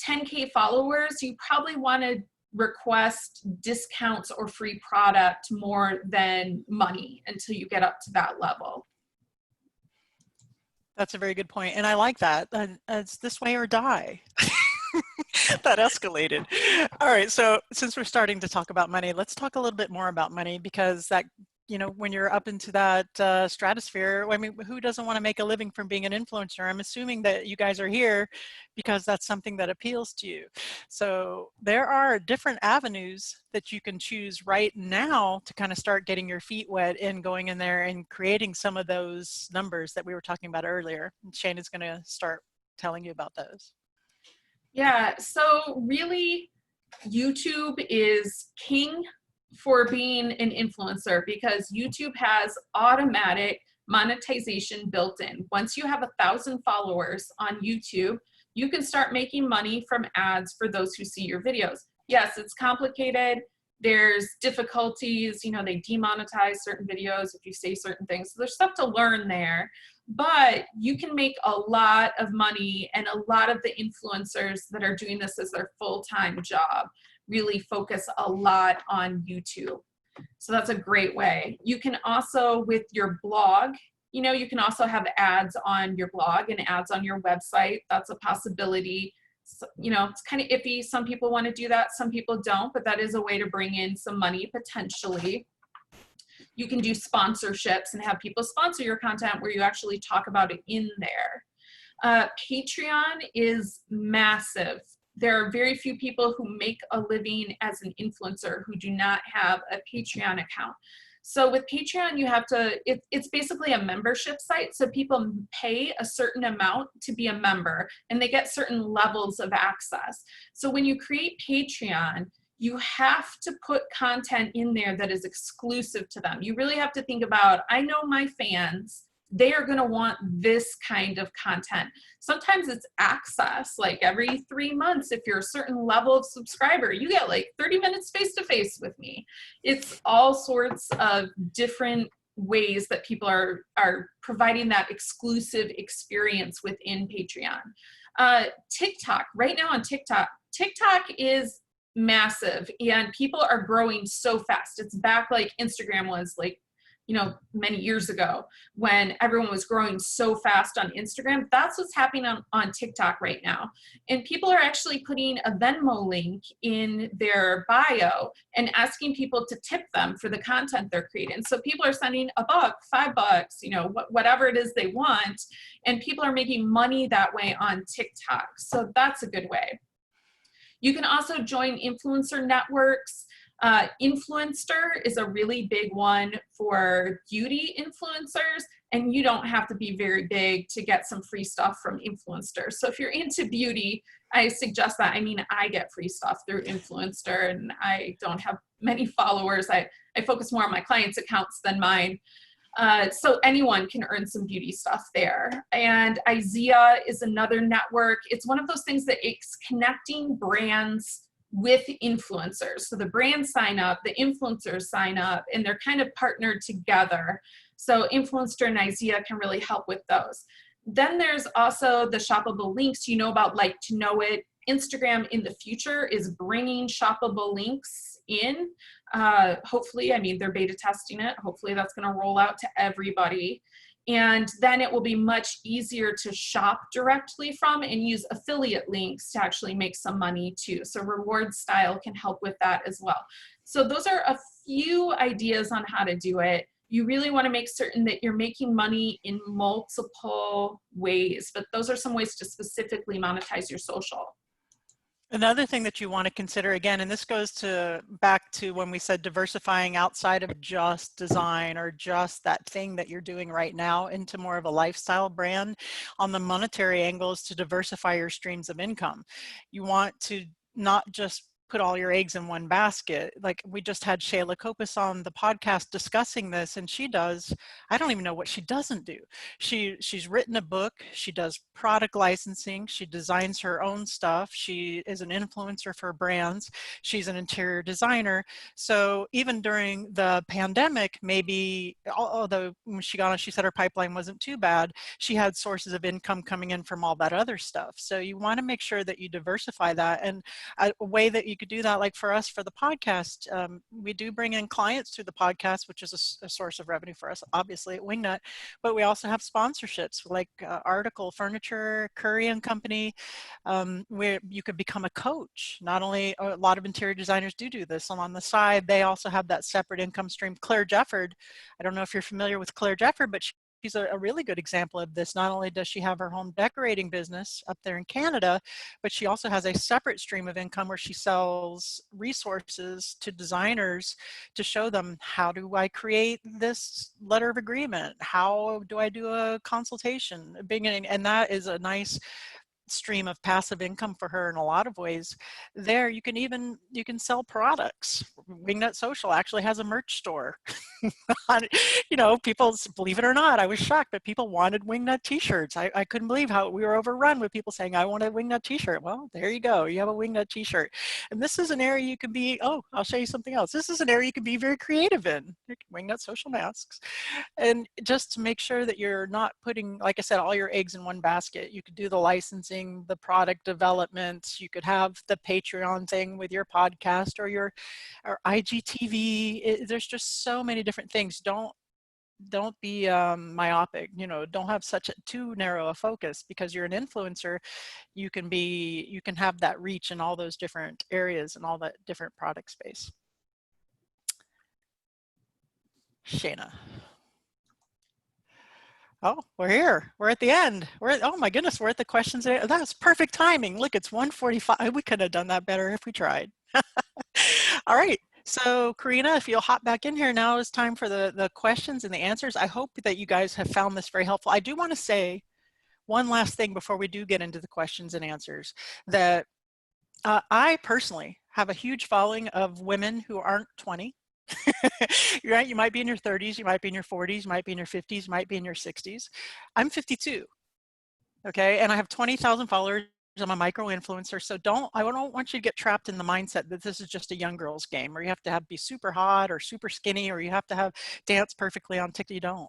10K followers, you probably want to request discounts or free product more than money until you get up to that level. That's a very good point. And I like that. It's this way or die. That escalated. All right. So since we're starting to talk about money, let's talk a little bit more about money, because that, you know, when you're up into that stratosphere, I mean, who doesn't want to make a living from being an influencer? I'm assuming that you guys are here because that's something that appeals to you. So there are different avenues that you can choose right now to kind of start getting your feet wet and going in there and creating some of those numbers that we were talking about earlier. And Shane is going to start telling you about those. Yeah, so really YouTube is king for being an influencer, because YouTube has automatic monetization built in. Once you have 1,000 followers on YouTube, you can start making money from ads for those who see your videos. Yes, it's complicated. There's difficulties, you know, they demonetize certain videos if you say certain things. So there's stuff to learn there, but you can make a lot of money, and a lot of the influencers that are doing this as their full-time job really focus a lot on YouTube. So that's a great way. You can also, with your blog, you know, you can also have ads on your blog and ads on your website. That's a possibility. So, you know, it's kind of iffy. Some people want to do that, some people don't, but that is a way to bring in some money potentially. You can do sponsorships and have people sponsor your content where you actually talk about it in there. Patreon is massive. There are very few people who make a living as an influencer who do not have a Patreon account. So with Patreon, you have to, it's basically a membership site. So people pay a certain amount to be a member, and they get certain levels of access. So when you create Patreon, you have to put content in there that is exclusive to them. You really have to think about, I know my fans, they are gonna want this kind of content. Sometimes it's access, like every 3 months, if you're a certain level of subscriber, you get like 30 minutes face-to-face with me. It's all sorts of different ways that people are providing that exclusive experience within Patreon. TikTok, right now on TikTok is massive, and people are growing so fast. It's back like Instagram was, like, you know, many years ago when everyone was growing so fast on Instagram. That's what's happening on TikTok right now. And people are actually putting a Venmo link in their bio and asking people to tip them for the content they're creating. So people are sending $1, $5, you know, whatever it is they want. And people are making money that way on TikTok. So that's a good way. You can also join influencer networks. Influencer is a really big one for beauty influencers, and you don't have to be very big to get some free stuff from influencers. So if you're into beauty, I suggest that. I mean, I get free stuff through Influencer, and I don't have many followers. I focus more on my clients' accounts than mine. So anyone can earn some beauty stuff there. And IZEA is another network. It's one of those things that it's connecting brands with influencers. So the brands sign up, the influencers sign up, and they're kind of partnered together. So Influencer and IZEA can really help with those. Then there's also the shoppable links. You know about Like to Know It. Instagram in the future is bringing shoppable links in. Hopefully, I mean, they're beta testing it. Hopefully that's going to roll out to everybody. And then it will be much easier to shop directly from and use affiliate links to actually make some money too. So reward style can help with that as well. So those are a few ideas on how to do it. You really want to make certain that you're making money in multiple ways, but those are some ways to specifically monetize your social. Another thing that you want to consider, again, and this goes back to when we said diversifying outside of just design or just that thing that you're doing right now into more of a lifestyle brand, on the monetary angle is to diversify your streams of income. You want to not just put all your eggs in one basket. Like we just had Shayla Kopis on the podcast discussing this, and she does, I don't even know what she doesn't do. She's written a book, she does product licensing, she designs her own stuff, she is an influencer for brands, she's an interior designer. So even during the pandemic, maybe, although when she got on, she said her pipeline wasn't too bad, she had sources of income coming in from all that other stuff. So you want to make sure that you diversify that. And a way that you could do that, like for us, for the podcast, we do bring in clients through the podcast, which is a source of revenue for us, obviously at Wingnut, but we also have sponsorships like Article Furniture, Curry and Company, where you could become a coach. Not only a lot of interior designers do this, and on the side, they also have that separate income stream. Claire Jefford, I don't know if you're familiar with Claire Jefford, but she's a really good example of this. Not only does she have her home decorating business up there in Canada, but she also has a separate stream of income where she sells resources to designers to show them, how do I create this letter of agreement? How do I do a consultation? And that is a nice stream of passive income for her in a lot of ways. There, you can sell products. Wingnut Social actually has a merch store. You know, people, believe it or not, I was shocked, but people wanted Wingnut t-shirts. I couldn't believe how we were overrun with people saying, I want a Wingnut t-shirt. Well, there you go. You have a Wingnut t-shirt. And this is an area you can be, oh, I'll show you something else. This is an area you can be very creative in. Wingnut Social masks. And just to make sure that you're not putting, like I said, all your eggs in one basket. You could do the licensing, the product development, you could have the Patreon thing with your podcast or your IGTV. There's just so many different things. Don't be myopic, you know, don't have too narrow a focus, because you're an influencer. You can have that reach in all those different areas and all that different product space. Shayna. Oh, we're here. We're at the end. Oh my goodness, we're at the questions. That's perfect timing. Look, it's 1:45. We could have done that better if we tried. All right. So Karina, if you'll hop back in here, now is time for the questions and the answers. I hope that you guys have found this very helpful. I do want to say one last thing before we do get into the questions and answers, that I personally have a huge following of women who aren't 20. Right? You might be in your 30s, you might be in your 40s, you might be in your 50s, you might be in your 60s. I'm 52, okay? And I have 20,000 followers. I'm a micro influencer. So I don't want you to get trapped in the mindset that this is just a young girl's game, or you have to be super hot or super skinny, or you have to dance perfectly on TikTok. You don't.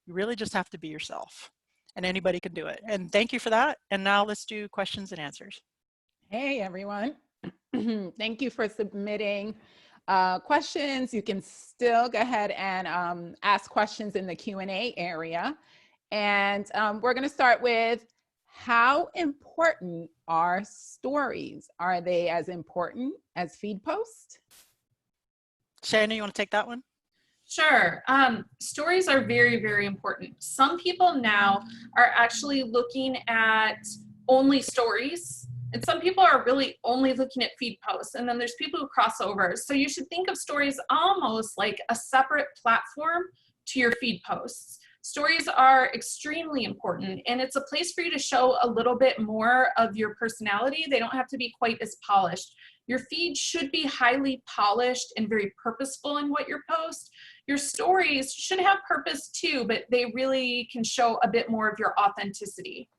You really just have to be yourself, and anybody can do it. And thank you for that. And now let's do questions and answers. Hey, everyone. Thank you for submitting questions. You can still go ahead and ask questions in the Q&A area. And we're going to start with, how important are stories? Are they as important as feed posts? Shayna, you want to take that one? Sure. Stories are very, very important. Some people now are actually looking at only stories, and some people are really only looking at feed posts. And then there's people who cross over. So you should think of stories almost like a separate platform to your feed posts. Stories are extremely important, and it's a place for you to show a little bit more of your personality. They don't have to be quite as polished. Your feed should be highly polished and very purposeful in what you post. Your stories should have purpose too, but they really can show a bit more of your authenticity.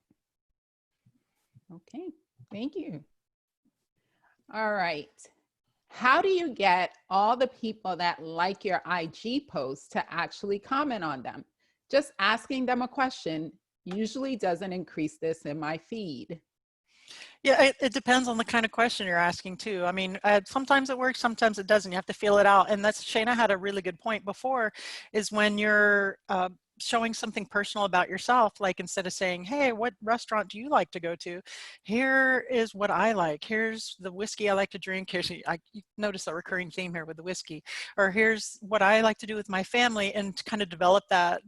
Okay, thank you. All right. How do you get all the people that like your IG posts to actually comment on them? Just asking them a question usually doesn't increase this in my feed. Yeah, it depends on the kind of question you're asking too. I mean, sometimes it works, sometimes it doesn't. You have to feel it out. And that's, Shayna had a really good point before, is when you're showing something personal about yourself, like instead of saying, hey, what restaurant do you like to go to? Here is what I like. Here's the whiskey I like to drink. Here's, you notice a recurring theme here with the whiskey. Or here's what I like to do with my family, and to kind of develop that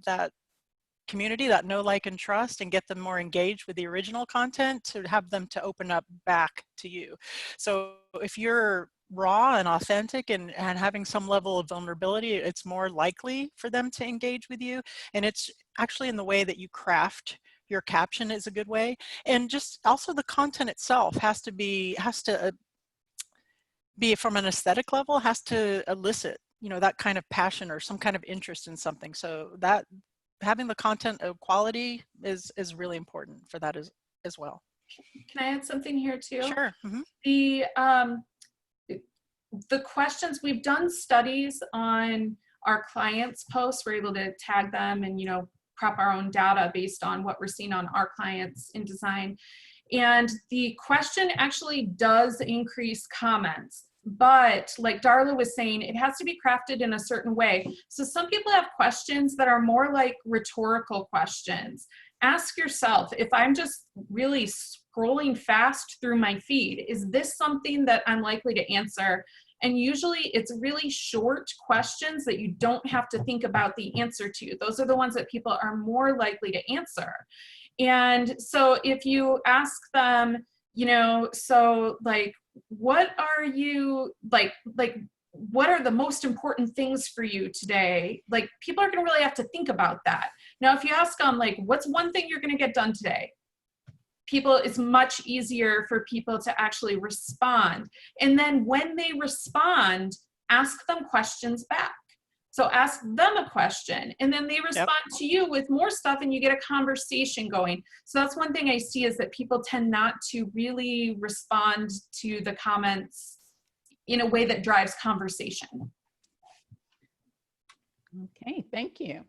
community, that know, like, and trust, and get them more engaged with the original content to have them to open up back to you. So if you're raw and authentic and having some level of vulnerability, it's more likely for them to engage with you. And it's actually in the way that you craft your caption is a good way. And just also the content itself has to be from an aesthetic level, has to elicit, that kind of passion or some kind of interest in something. So that having the content of quality is really important for that as well. Can I add something here too? Sure. The questions, we've done studies on our clients' posts. We're able to tag them and, prep our own data based on what we're seeing on our clients in design. And the question actually does increase comments. But like Darla was saying, it has to be crafted in a certain way. So some people have questions that are more like rhetorical questions. Ask yourself, if I'm just really scrolling fast through my feed, is this something that I'm likely to answer? And usually it's really short questions that you don't have to think about the answer to. Those are the ones that people are more likely to answer. And so if you ask them, so like, what are you like, what are the most important things for you today? Like, people are gonna really have to think about that. Now, if you ask them, like, what's one thing you're gonna get done today? It's much easier for people to actually respond. And then when they respond, ask them questions back. So ask them a question, and then they respond to you with more stuff, and you get a conversation going. So that's one thing I see, is that people tend not to really respond to the comments in a way that drives conversation. Okay, thank you.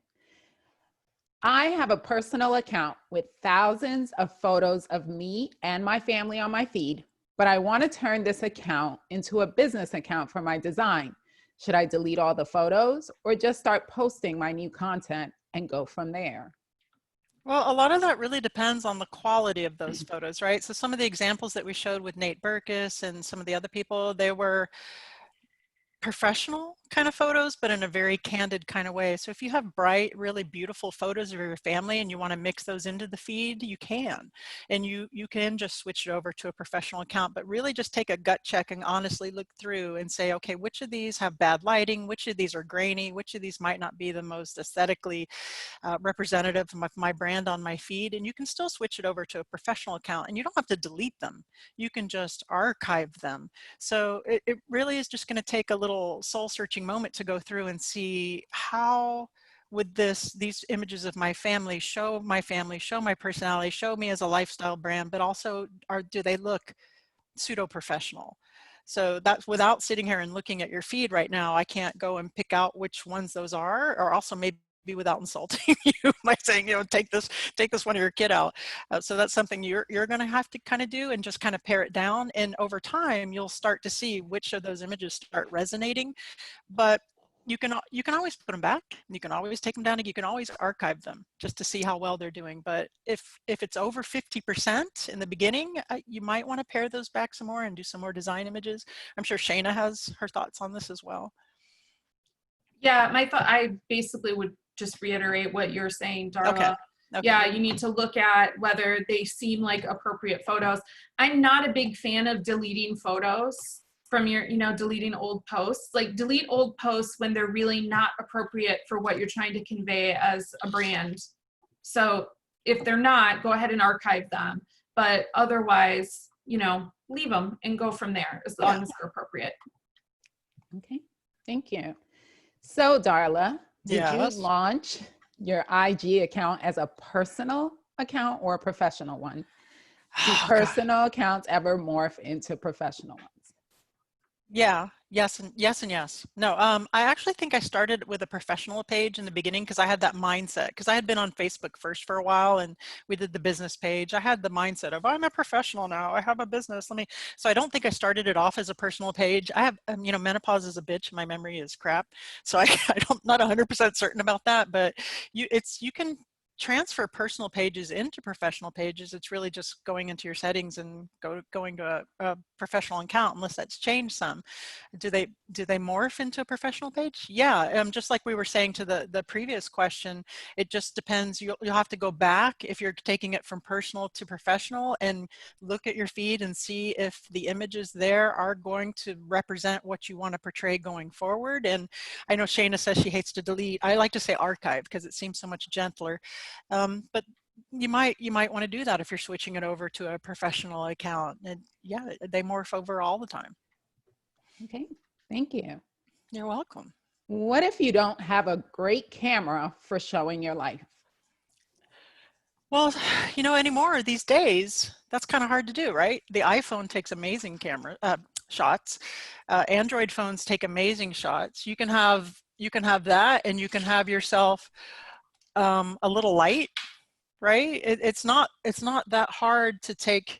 I have a personal account with thousands of photos of me and my family on my feed, but I want to turn this account into a business account for my design. Should I delete all the photos or just start posting my new content and go from there? Well, a lot of that really depends on the quality of those photos, right? So some of the examples that we showed with Nate Berkus and some of the other people, they were professional kind of photos, but in a very candid kind of way. So if you have bright, really beautiful photos of your family and you want to mix those into the feed, you can. And you can just switch it over to a professional account, but really just take a gut check and honestly look through and say, okay, which of these have bad lighting? Which of these are grainy? Which of these might not be the most aesthetically representative of my brand on my feed? And you can still switch it over to a professional account, and you don't have to delete them. You can just archive them. So it really is just going to take a little soul searching moment to go through and see, how would these images of my family, show my personality, show me as a lifestyle brand, but also do they look pseudo professional? So that's, without sitting here and looking at your feed right now, I can't go and pick out which ones those are, or also maybe without insulting you by saying, take this one of your kid out. So that's something you're going to have to kind of do, and just kind of pare it down. And over time, you'll start to see which of those images start resonating. But you can always put them back. You can always take them down, and you can always archive them just to see how well they're doing. But if it's over 50% in the beginning, you might want to pare those back some more and do some more design images. I'm sure Shayna has her thoughts on this as well. Yeah, I basically would just reiterate what you're saying, Darla. Okay. Yeah, you need to look at whether they seem like appropriate photos. I'm not a big fan of deleting photos from your, deleting old posts. Like, delete old posts when they're really not appropriate for what you're trying to convey as a brand. So if they're not, go ahead and archive them. But otherwise, leave them and go from there, as long as they're appropriate. Okay, thank you. So Darla, did you Yes. launch your IG account as a personal account or a professional one? Do personal accounts ever morph into professional ones? Yeah, yes and yes. No, I actually think I started with a professional page in the beginning, because I had that mindset, because I had been on Facebook first for a while, and we did the business page. I had the mindset of, I'm a professional now, I have a business, so I don't think I started it off as a personal page. I have, menopause is a bitch, my memory is crap. So I'm not 100% certain about that, but you can transfer personal pages into professional pages. It's really just going into your settings and going to a professional account, unless that's changed some. Do they morph into a professional page? Yeah, just like we were saying to the previous question, it just depends. You'll have to go back if you're taking it from personal to professional and look at your feed and see if the images there are going to represent what you want to portray going forward. And I know Shayna says she hates to delete. I like to say archive because it seems so much gentler. But you might want to do that if you're switching it over to a professional account. And yeah, they morph over all the time. Okay, thank you. You're welcome. What if you don't have a great camera for showing your life? Well, you know, anymore these days, that's kind of hard to do, right? The iPhone takes amazing camera shots. Android phones take amazing shots. You can have that, and you can have yourself a little light, right? It's not that hard to take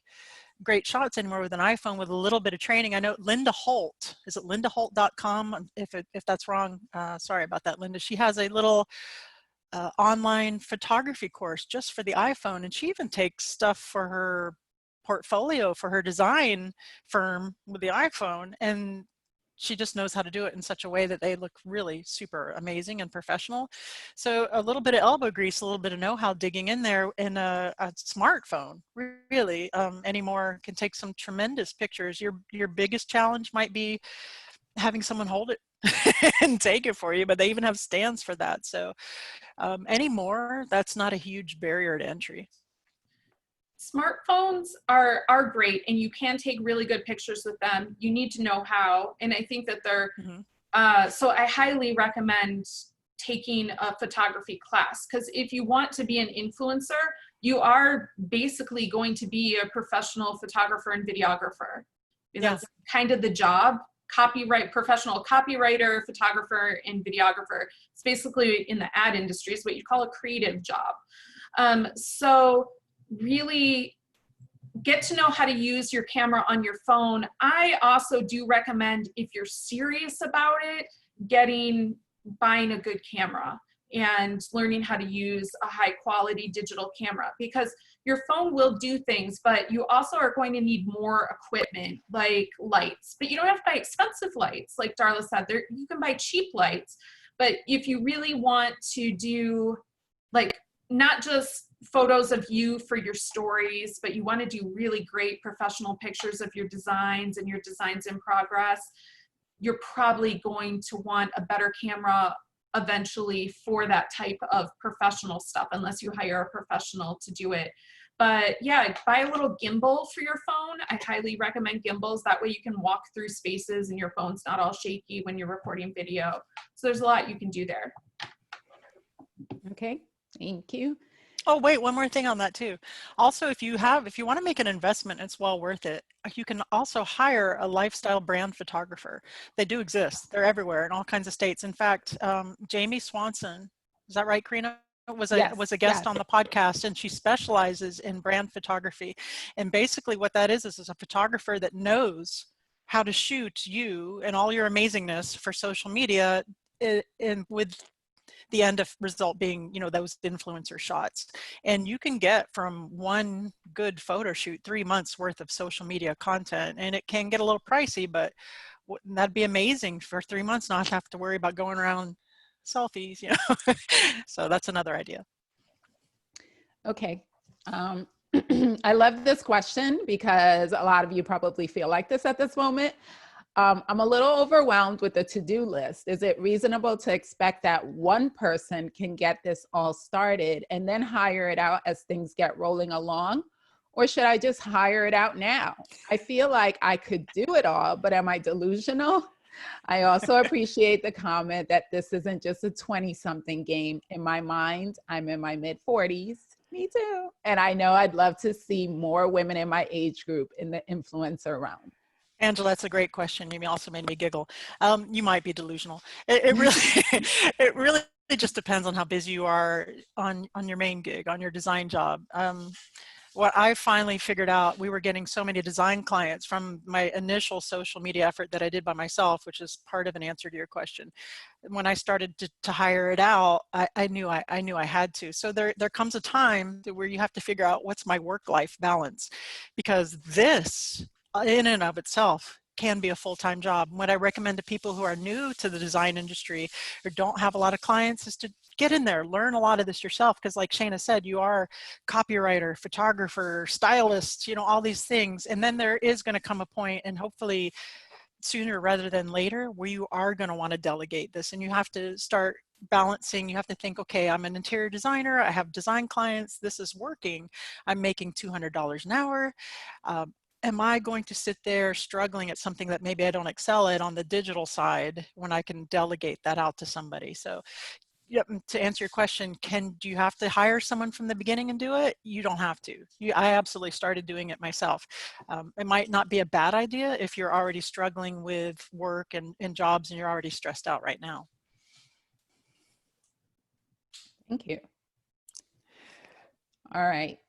great shots anymore with an iPhone with a little bit of training. I know Linda Holt, is it lindaholt.com? If that's wrong, sorry about that, Linda. She has a little online photography course just for the iPhone, and she even takes stuff for her portfolio for her design firm with the iPhone, and she just knows how to do it in such a way that they look really super amazing and professional. So a little bit of elbow grease, a little bit of know-how digging in there in a smartphone really anymore can take some tremendous pictures. Your biggest challenge might be having someone hold it and take it for you, but they even have stands for that. So anymore, that's not a huge barrier to entry. Smartphones are great, and you can take really good pictures with them. You need to know how, and I think that they're so I highly recommend taking a photography class, because if you want to be an influencer, you are basically going to be a professional photographer and videographer. That's kind of the job. Professional copywriter, photographer, and videographer. It's basically, in the ad industry, is what you call a creative job. So really get to know how to use your camera on your phone. I also do recommend, if you're serious about it, buying a good camera and learning how to use a high quality digital camera, because your phone will do things, but you also are going to need more equipment like lights. But you don't have to buy expensive lights. Like Darla said, you can buy cheap lights. But if you really want to do, like, not just photos of you for your stories, but you want to do really great professional pictures of your designs and your designs in progress, you're probably going to want a better camera eventually for that type of professional stuff, unless you hire a professional to do it. But yeah, buy a little gimbal for your phone. I highly recommend gimbals. That way you can walk through spaces and your phone's not all shaky when you're recording video. So there's a lot you can do there. Okay, thank you. Oh, wait, one more thing on that too. Also, if you want to make an investment, it's well worth it. You can also hire a lifestyle brand photographer. They do exist. They're everywhere in all kinds of states. In fact, Jamie Swanson, is that right, Karina? Was a guest on the podcast, and she specializes in brand photography. And basically what that is a photographer that knows how to shoot you and all your amazingness for social media, and with the end of result being, those influencer shots. And you can get from one good photo shoot 3 months worth of social media content, and it can get a little pricey, but that'd be amazing for 3 months, not have to worry about going around selfies, So that's another idea. Okay. I love this question because a lot of you probably feel like this at this moment. I'm a little overwhelmed with the to-do list. Is it reasonable to expect that one person can get this all started and then hire it out as things get rolling along? Or should I just hire it out now? I feel like I could do it all, but am I delusional? I also appreciate the comment that this isn't just a 20-something game. In my mind, I'm in my mid-40s. Me too. And I know I'd love to see more women in my age group in the influencer realm. Angela, that's a great question. You also made me giggle. You might be delusional. It really, it really just depends on how busy you are on your main gig, on your design job. what I finally figured out, we were getting so many design clients from my initial social media effort that I did by myself, which is part of an answer to your question. When I started to hire it out, I knew I had to. So there comes a time where you have to figure out what's my work-life balance, because this in and of itself can be a full-time job. What I recommend to people who are new to the design industry or don't have a lot of clients is to get in there, learn a lot of this yourself. Because like Shana said, you are copywriter, photographer, stylist, you know, all these things. And then there is going to come a point, and hopefully sooner rather than later, where you are going to want to delegate this, and you have to start balancing. You have to think, okay, I'm an interior designer, I have design clients, this is working, I'm making $200 an hour. Am I going to sit there struggling at something that maybe I don't excel at on the digital side when I can delegate that out to somebody? So yep, to answer your question, do you have to hire someone from the beginning and do it? You don't have to. I absolutely started doing it myself. It might not be a bad idea if you're already struggling with work and jobs and you're already stressed out right now. Thank you. All right.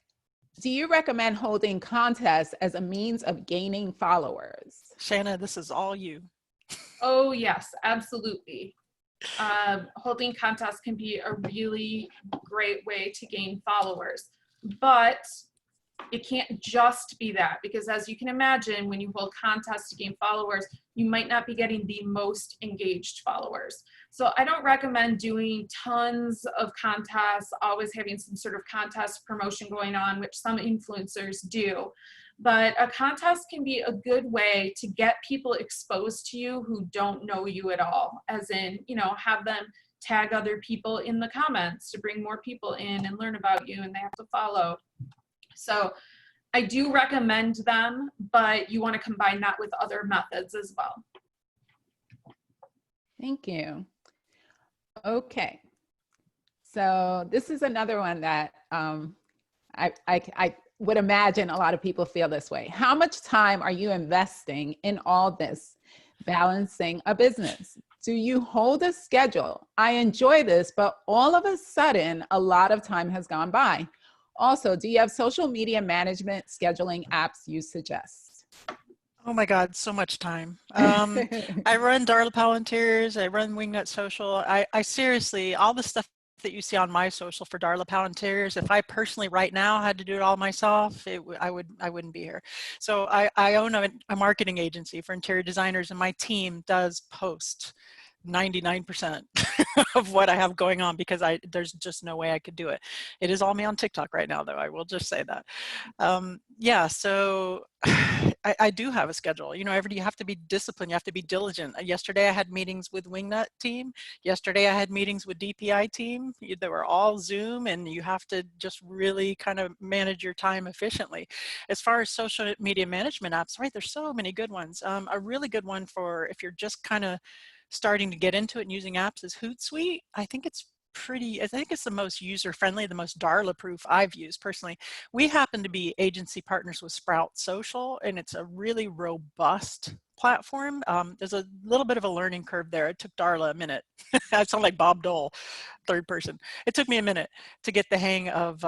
Do you recommend holding contests as a means of gaining followers? Shana, this is all you. Oh, yes, absolutely. Holding contests can be a really great way to gain followers, but it can't just be that, because as you can imagine, when you hold contests to gain followers, you might not be getting the most engaged followers. So I don't recommend doing tons of contests, always having some sort of contest promotion going on, which some influencers do. But a contest can be a good way to get people exposed to you who don't know you at all, as in, you know, have them tag other people in the comments to bring more people in and learn about you, and they have to follow. So I do recommend them, but you want to combine that with other methods as well. Thank you. Okay. So this is another one that I would imagine a lot of people feel this way. How much time are you investing in all this balancing a business? Do you hold a schedule? I enjoy this, but all of a sudden, a lot of time has gone by. Also, do you have social media management scheduling apps you suggest? Oh my God, so much time. I run DARLA Palantirs, I run Wingnut Social. I seriously, all the stuff that you see on my social for DARLA Palantirs, if I personally right now had to do it all myself, I wouldn't be here. So I own a marketing agency for interior designers, and my team does post 99% of what I have going on, because there's just no way I could do it. It is all me on TikTok right now, though. I will just say that. Yeah, so I do have a schedule. You know, you have to be disciplined. You have to be diligent. Yesterday I had meetings with Wingnut team. Yesterday I had meetings with DPI team. They were all Zoom, and you have to just really kind of manage your time efficiently. As far as social media management apps, right, there's so many good ones. A really good one for if you're just kind of starting to get into it and using apps is Hootsuite. I think it's the most user-friendly, the most DARLA-proof I've used personally. We happen to be agency partners with Sprout Social, and it's a really robust platform. There's a little bit of a learning curve there. It took DARLA a minute. I sound like Bob Dole, third person. It took me a minute to get the hang of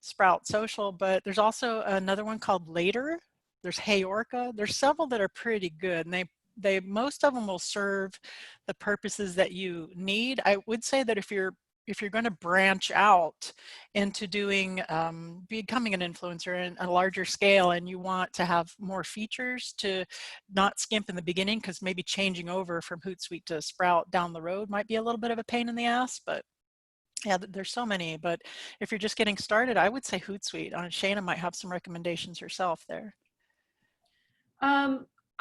Sprout Social, but there's also another one called Later. There's Hey Orca. There's several that are pretty good, and most of them will serve the purposes that you need. I would say that if you're going to branch out into doing becoming an influencer in a larger scale, and you want to have more features, to not skimp in the beginning, because maybe changing over from Hootsuite to Sprout down the road might be a little bit of a pain in the ass. But yeah, there's so many. But if you're just getting started, I would say Hootsuite. Shana might have some recommendations herself there.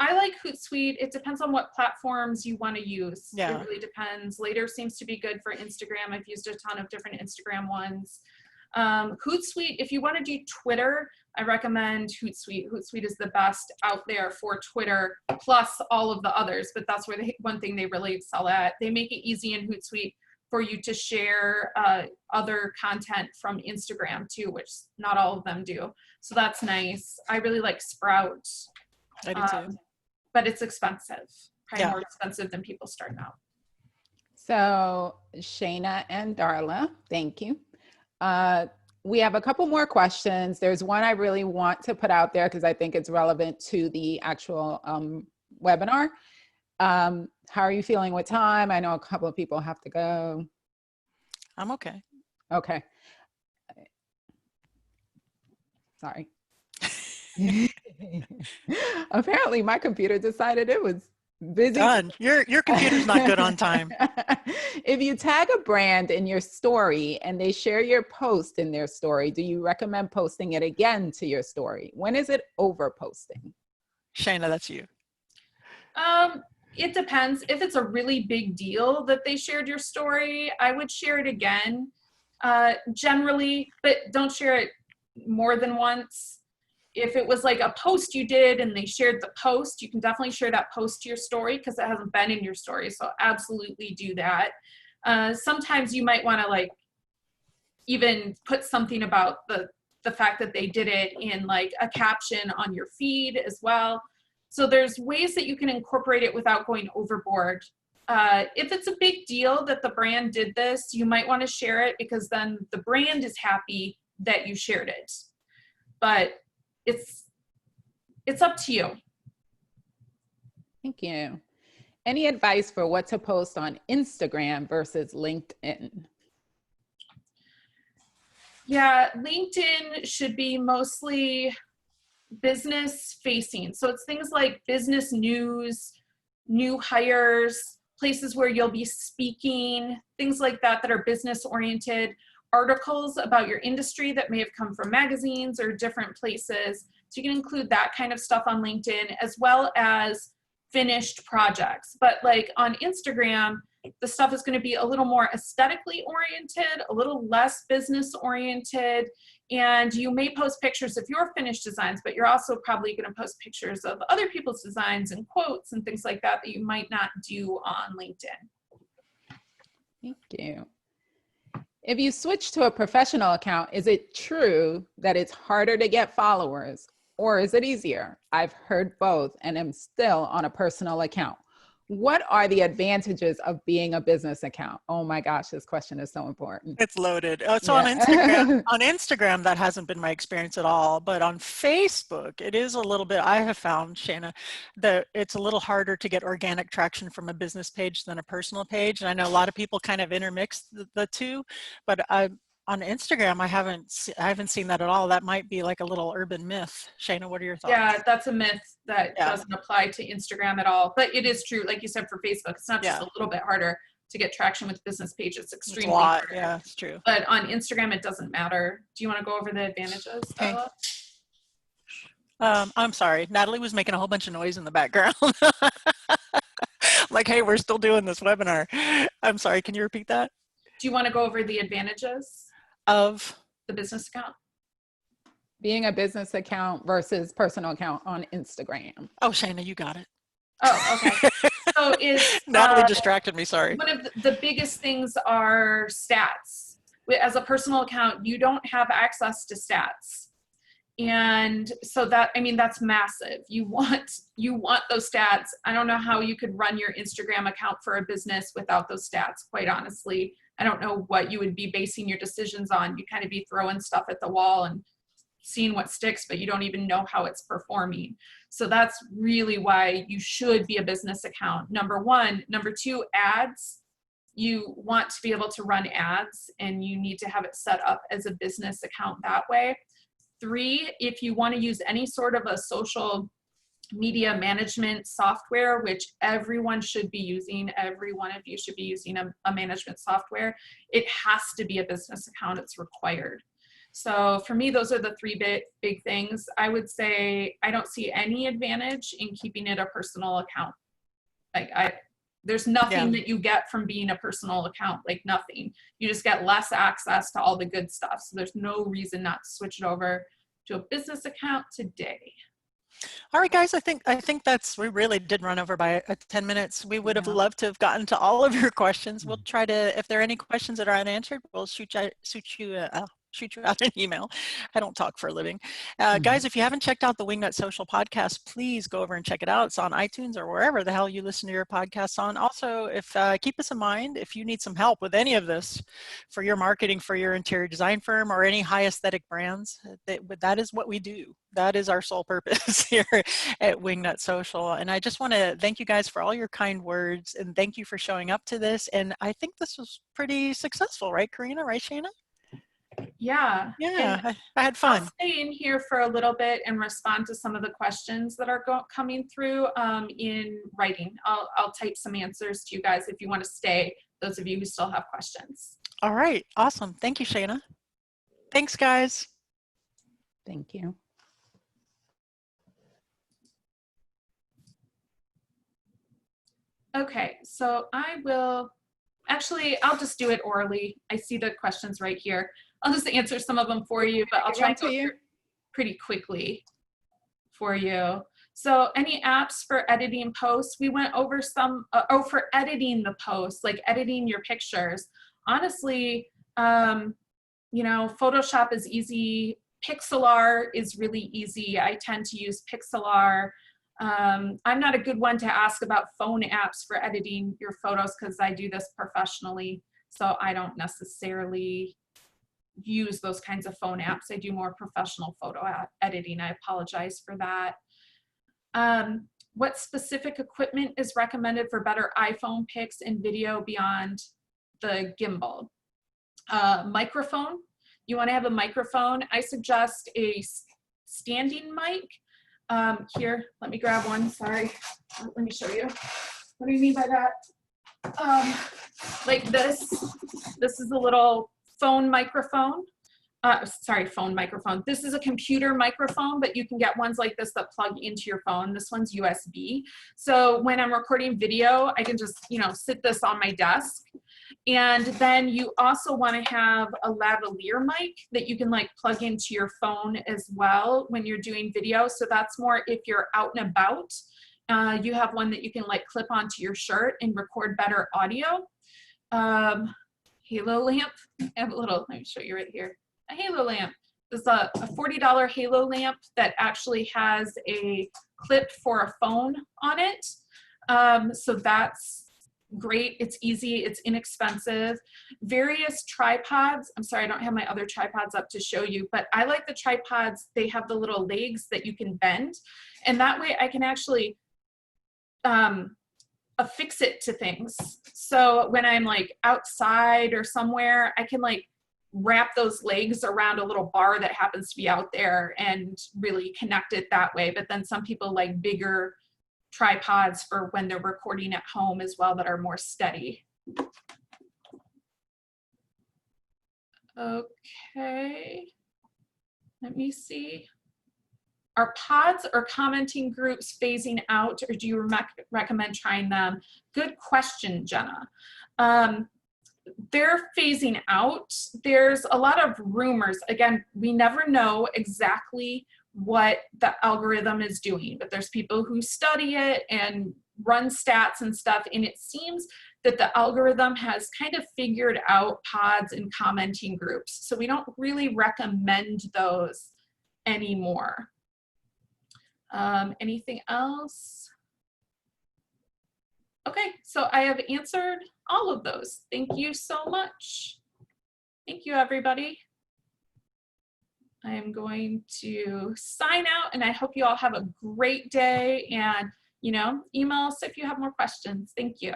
I like Hootsuite. It depends on what platforms you want to use. Yeah. It really depends. Later seems to be good for Instagram. I've used a ton of different Instagram ones. Hootsuite, if you want to do Twitter, I recommend Hootsuite. Hootsuite is the best out there for Twitter, plus all of the others, but that's where one thing they really excel at. They make it easy in Hootsuite for you to share other content from Instagram too, which not all of them do. So that's nice. I really like Sprout. I do too. But it's expensive, probably Yeah. more expensive than people starting out. So Shana and Darla, thank you. We have a couple more questions. There's one I really want to put out there because I think it's relevant to the actual webinar. How are you feeling with time? I know a couple of people have to go. I'm okay. Okay. Sorry. Apparently my computer decided it was busy. Done. Your computer's not good on time. If you tag a brand in your story and they share your post in their story, do you recommend posting it again to your story? When is it over posting? Shayna, that's you. It depends. If it's a really big deal that they shared your story, I would share it again, generally, but don't share it more than once. If it was like a post you did and they shared the post, you can definitely share that post to your story because it hasn't been in your story. So absolutely do that. Sometimes you might want to like even put something about the fact that they did it in like a caption on your feed as well. So there's ways that you can incorporate it without going overboard. If it's a big deal that the brand did this, you might want to share it because then the brand is happy that you shared it. But it's up to you. Thank you. Any advice for what to post on Instagram versus LinkedIn? Yeah, LinkedIn should be mostly business facing. So it's things like business news, new hires, places where you'll be speaking, things like that that are business oriented, articles about your industry that may have come from magazines or different places. So you can include that kind of stuff on LinkedIn as well as finished projects. But like on Instagram, the stuff is going to be a little more aesthetically oriented, a little less business oriented, and you may post pictures of your finished designs, but you're also probably going to post pictures of other people's designs and quotes and things like that that you might not do on LinkedIn. Thank you. If you switch to a professional account, is it true that it's harder to get followers or is it easier? I've heard both and am still on a personal account. What are the advantages of being a business account? Oh my gosh, this question is so important. It's loaded. So Yeah. on Instagram, that hasn't been my experience at all. But on Facebook, it is a little bit, I have found, Shayna, that it's a little harder to get organic traction from a business page than a personal page. And I know a lot of people kind of intermix the two, but on Instagram, I haven't seen that at all. That might be like a little urban myth. Shayna, what are your thoughts? Yeah, that's a myth that doesn't apply to Instagram at all. But it is true, like you said, for Facebook, it's not just a little bit harder to get traction with business pages. It's extremely harder. Yeah, it's true. But on Instagram, it doesn't matter. Do you want to go over the advantages? Okay. I'm sorry. Natalie was making a whole bunch of noise in the background. Like, hey, we're still doing this webinar. I'm sorry. Can you repeat that? Do you want to go over the advantages of the business account? Being a business account versus personal account on Instagram. Oh, Shayna, you got it. Oh, okay. So Natalie distracted me, sorry. One of the biggest things are stats. As a personal account, you don't have access to stats. And so that, I mean, that's massive. You want those stats. I don't know how you could run your Instagram account for a business without those stats, quite honestly. I don't know what you would be basing your decisions on. You kind of be throwing stuff at the wall and seeing what sticks, but you don't even know how it's performing. So that's really why you should be a business account. Number one. Number two, ads. You want to be able to run ads and you need to have it set up as a business account that way. Three, if you want to use any sort of a social media management software, which everyone should be using, every one of you should be using a management software, it has to be a business account. It's required. So for me, those are the three big things. I would say I don't see any advantage in keeping it a personal account. Like there's nothing that you get from being a personal account, like nothing. You just get less access to all the good stuff. So there's no reason not to switch it over to a business account today. All right, guys, I think we really did run over by 10 minutes. We would have loved to have gotten to all of your questions. We'll try to, if there are any questions that are unanswered, we'll shoot you shoot you out an email. I don't talk for a living. Guys, if you haven't checked out the Wingnut Social podcast, please go over and check it out. It's on iTunes or wherever the hell you listen to your podcasts on. Also, if keep us in mind, if you need some help with any of this for your marketing for your interior design firm or any high aesthetic brands, that is what we do. That is our sole purpose here at Wingnut Social. And I just want to thank you guys for all your kind words, and thank you for showing up to this. And I think this was pretty successful, right, Karina? Right, Shana? Yeah. Yeah, I had fun. I'll stay in here for a little bit and respond to some of the questions that are coming through in writing. I'll type some answers to you guys if you want to stay, those of you who still have questions. All right, awesome. Thank you, Shana. Thanks, guys. Thank you. Okay, so I'll just do it orally. I see the questions right here. I'll just answer some of them for you, but I'll try to go through pretty quickly for you. So any apps for editing posts? We went over some, for editing the posts, like editing your pictures. Honestly, you know, Photoshop is easy. Pixlr is really easy. I tend to use Pixlr. I'm not a good one to ask about phone apps for editing your photos because I do this professionally. So I don't necessarily use those kinds of phone apps. I do more professional photo editing. I apologize for that. What specific equipment is recommended for better iPhone pics and video beyond the gimbal? Microphone. You want to have a microphone. I suggest a standing mic. Here, let me grab one. Sorry. Let me show you. What do you mean by that? Like this. This is a little phone microphone. Sorry, phone microphone. This is a computer microphone, but you can get ones like this that plug into your phone. This one's USB. So when I'm recording video, I can just, you know, sit this on my desk. And then you also want to have a lavalier mic that you can like plug into your phone as well when you're doing video. So that's more if you're out and about. You have one that you can like clip onto your shirt and record better audio. Halo lamp. I have a little, let me show you right here. A halo lamp. This is a $40 halo lamp that actually has a clip for a phone on it. So that's great. It's easy. It's inexpensive. Various tripods. I'm sorry, I don't have my other tripods up to show you, but I like the tripods. They have the little legs that you can bend. And that way I can actually affix it to things. So when I'm like outside or somewhere, I can like wrap those legs around a little bar that happens to be out there and really connect it that way. But then some people like bigger tripods for when they're recording at home as well that are more steady. Okay, let me see. Are pods or commenting groups phasing out, or do you recommend trying them? Good question, Jenna. They're phasing out. There's a lot of rumors. Again, we never know exactly what the algorithm is doing, but there's people who study it and run stats and stuff, and it seems that the algorithm has kind of figured out pods and commenting groups. So we don't really recommend those anymore. Anything else? Okay, so I have answered all of those. Thank you so much. Thank you, everybody. I am going to sign out, and I hope you all have a great day, and, you know, email us if you have more questions. Thank you.